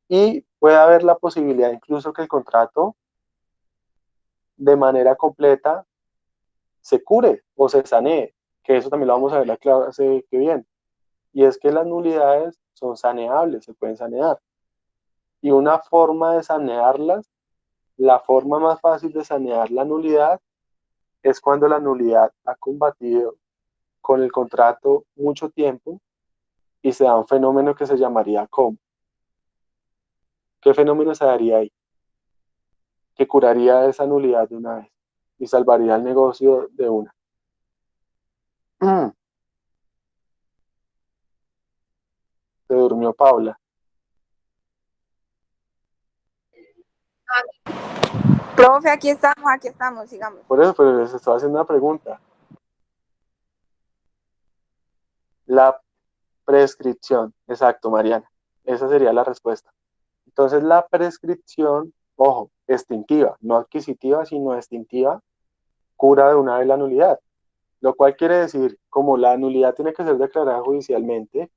Y puede haber la posibilidad incluso que el contrato de manera completa se cure o se sanee, que eso también lo vamos a ver la clase que viene. Y es que las nulidades son saneables, se pueden sanear. Y una forma de sanearlas, la forma más fácil de sanear la nulidad es cuando la nulidad ha combatido con el contrato mucho tiempo y se da un fenómeno que se llamaría ¿cómo? ¿Qué fenómeno se daría ahí? Que curaría esa nulidad de una vez y salvaría el negocio de una. Se durmió Paula. Profe, aquí estamos, sigamos. Por eso, pero les estoy haciendo una pregunta. La prescripción, exacto, Mariana. Esa sería la respuesta. Entonces, la prescripción, ojo, extintiva, no adquisitiva, sino extintiva, cura de una vez la nulidad. Lo cual quiere decir, como la nulidad tiene que ser declarada judicialmente,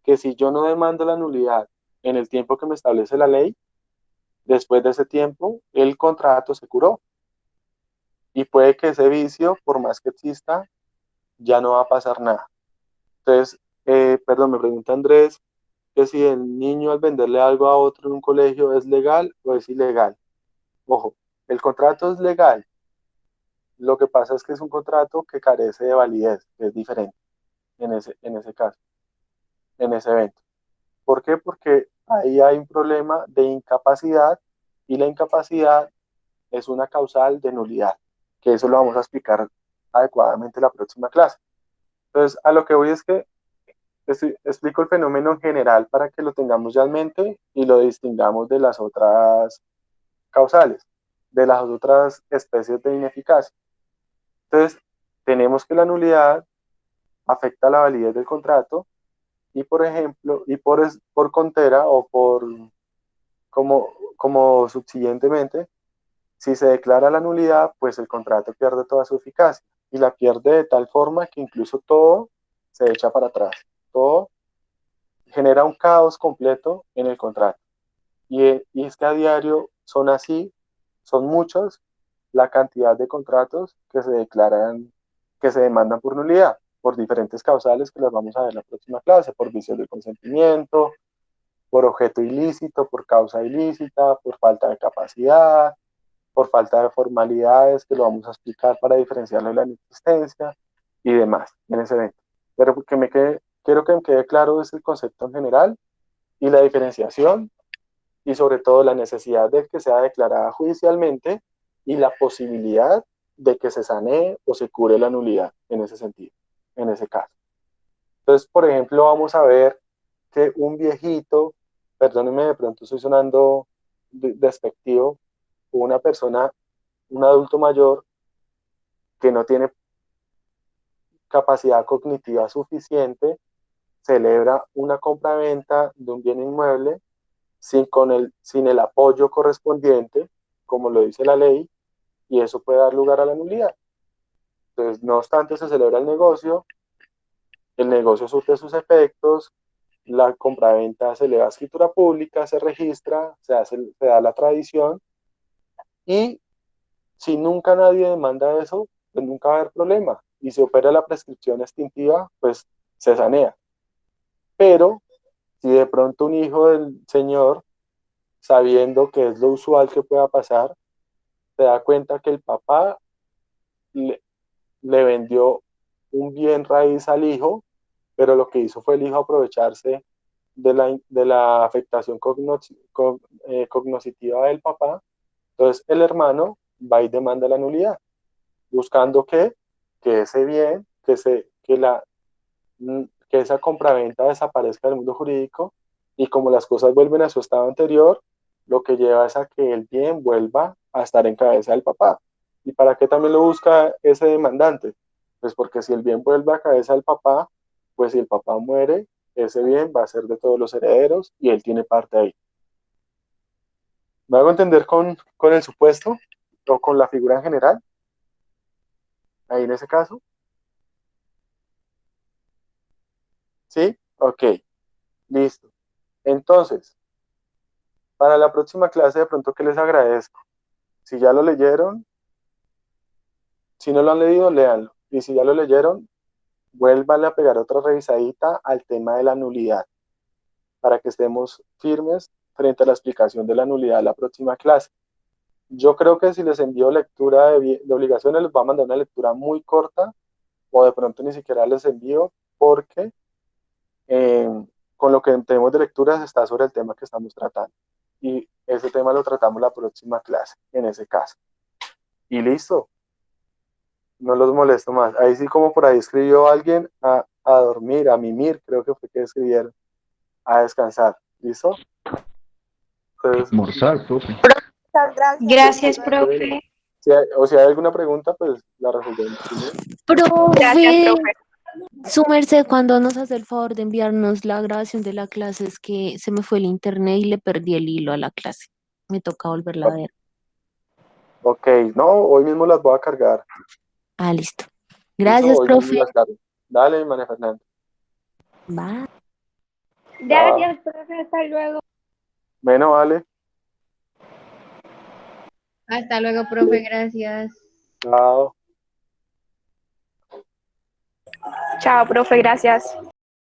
que si yo no demando la nulidad en el tiempo que me establece la ley, después de ese tiempo, el contrato se curó. Y puede que ese vicio, por más que exista, ya no va a pasar nada. Entonces, perdón, me pregunta Andrés que si el niño al venderle algo a otro en un colegio es legal o es ilegal. Ojo, el contrato es legal. Lo que pasa es que es un contrato que carece de validez, que es diferente en ese caso, en ese evento. ¿Por qué? Porque ahí hay un problema de incapacidad y la incapacidad es una causal de nulidad, que eso lo vamos a explicar adecuadamente en la próxima clase. Entonces, a lo que voy es que explico el fenómeno en general para que lo tengamos ya en mente y lo distingamos de las otras causales, de las otras especies de ineficacia. Entonces, tenemos que la nulidad afecta la validez del contrato y, por ejemplo, y por contera o por como subsiguientemente, si se declara la nulidad, pues el contrato pierde toda su eficacia y la pierde de tal forma que incluso todo se echa para atrás, todo genera un caos completo en el contrato. y es que a diario son así, son muchos la cantidad de contratos que se declaran, que se demandan por nulidad, por diferentes causales que las vamos a ver en la próxima clase, por vicios de consentimiento, por objeto ilícito, por causa ilícita, por falta de capacidad, por falta de formalidades, que lo vamos a explicar para diferenciarlo de la inexistencia y demás en ese evento. Pero quiero que me quede claro es el concepto en general y la diferenciación y sobre todo la necesidad de que sea declarada judicialmente y la posibilidad de que se sanee o se cure la nulidad en ese sentido, en ese caso. Entonces, por ejemplo, vamos a ver que un viejito, perdónenme, de pronto estoy sonando despectivo, una persona, un adulto mayor que no tiene capacidad cognitiva suficiente, celebra una compraventa de un bien inmueble sin el apoyo correspondiente, como lo dice la ley, y eso puede dar lugar a la nulidad. Entonces, no obstante, se celebra el negocio surte sus efectos, la compraventa se eleva a escritura pública, se registra, se da la tradición, y si nunca nadie demanda eso, pues nunca va a haber problema. Y si opera la prescripción extintiva, pues se sanea. Pero si de pronto un hijo del señor, sabiendo que es lo usual que pueda pasar, se da cuenta que el papá le, le vendió un bien raíz al hijo, pero lo que hizo fue el hijo aprovecharse de la afectación cognoscitiva del papá. Entonces el hermano va y demanda la nulidad, buscando que ese bien, que esa compraventa desaparezca del mundo jurídico, y como las cosas vuelven a su estado anterior, lo que lleva es a que el bien vuelva a estar en cabeza del papá. ¿Y para qué también lo busca ese demandante? Pues porque si el bien vuelve a cabeza del papá, pues si el papá muere, ese bien va a ser de todos los herederos y él tiene parte ahí. ¿Me hago entender con el supuesto o con la figura en general? Ahí en ese caso. ¿Sí? Ok, listo. Entonces, para la próxima clase de pronto que les agradezco. Si ya lo leyeron, si no lo han leído, léanlo. Y si ya lo leyeron, vuélvanle a pegar otra revisadita al tema de la nulidad, para que estemos firmes frente a la explicación de la nulidad la próxima clase. Yo creo que si les envío lectura de obligaciones, les va a mandar una lectura muy corta, o de pronto ni siquiera les envío, porque eh, con lo que tenemos de lecturas está sobre el tema que estamos tratando. Y ese tema lo tratamos la próxima clase, en ese caso. Y listo, no los molesto más. Ahí sí, como por ahí escribió alguien, a dormir, a mimir, creo que fue que escribieron, a descansar. ¿Listo? Entonces, Almorzar, profe. Muchas gracias. Gracias, Hasta luego. profe. si hay alguna pregunta, pues la resolvemos. ¿Sí? Gracias, Profe, profe. su merced, cuando nos hace el favor de enviarnos la grabación de la clase, es que se me fue el internet y le perdí el hilo a la clase. Me toca volverla a ver. Ok, no, hoy mismo las voy a cargar. Ah, listo. ¿Listo? Gracias, Hoy mismo profe. las cargo. Dale, María Fernanda. Bye. Gracias, profe, hasta luego. Bueno, vale. Hasta luego, profe, gracias. Chao. Chao, profe, gracias.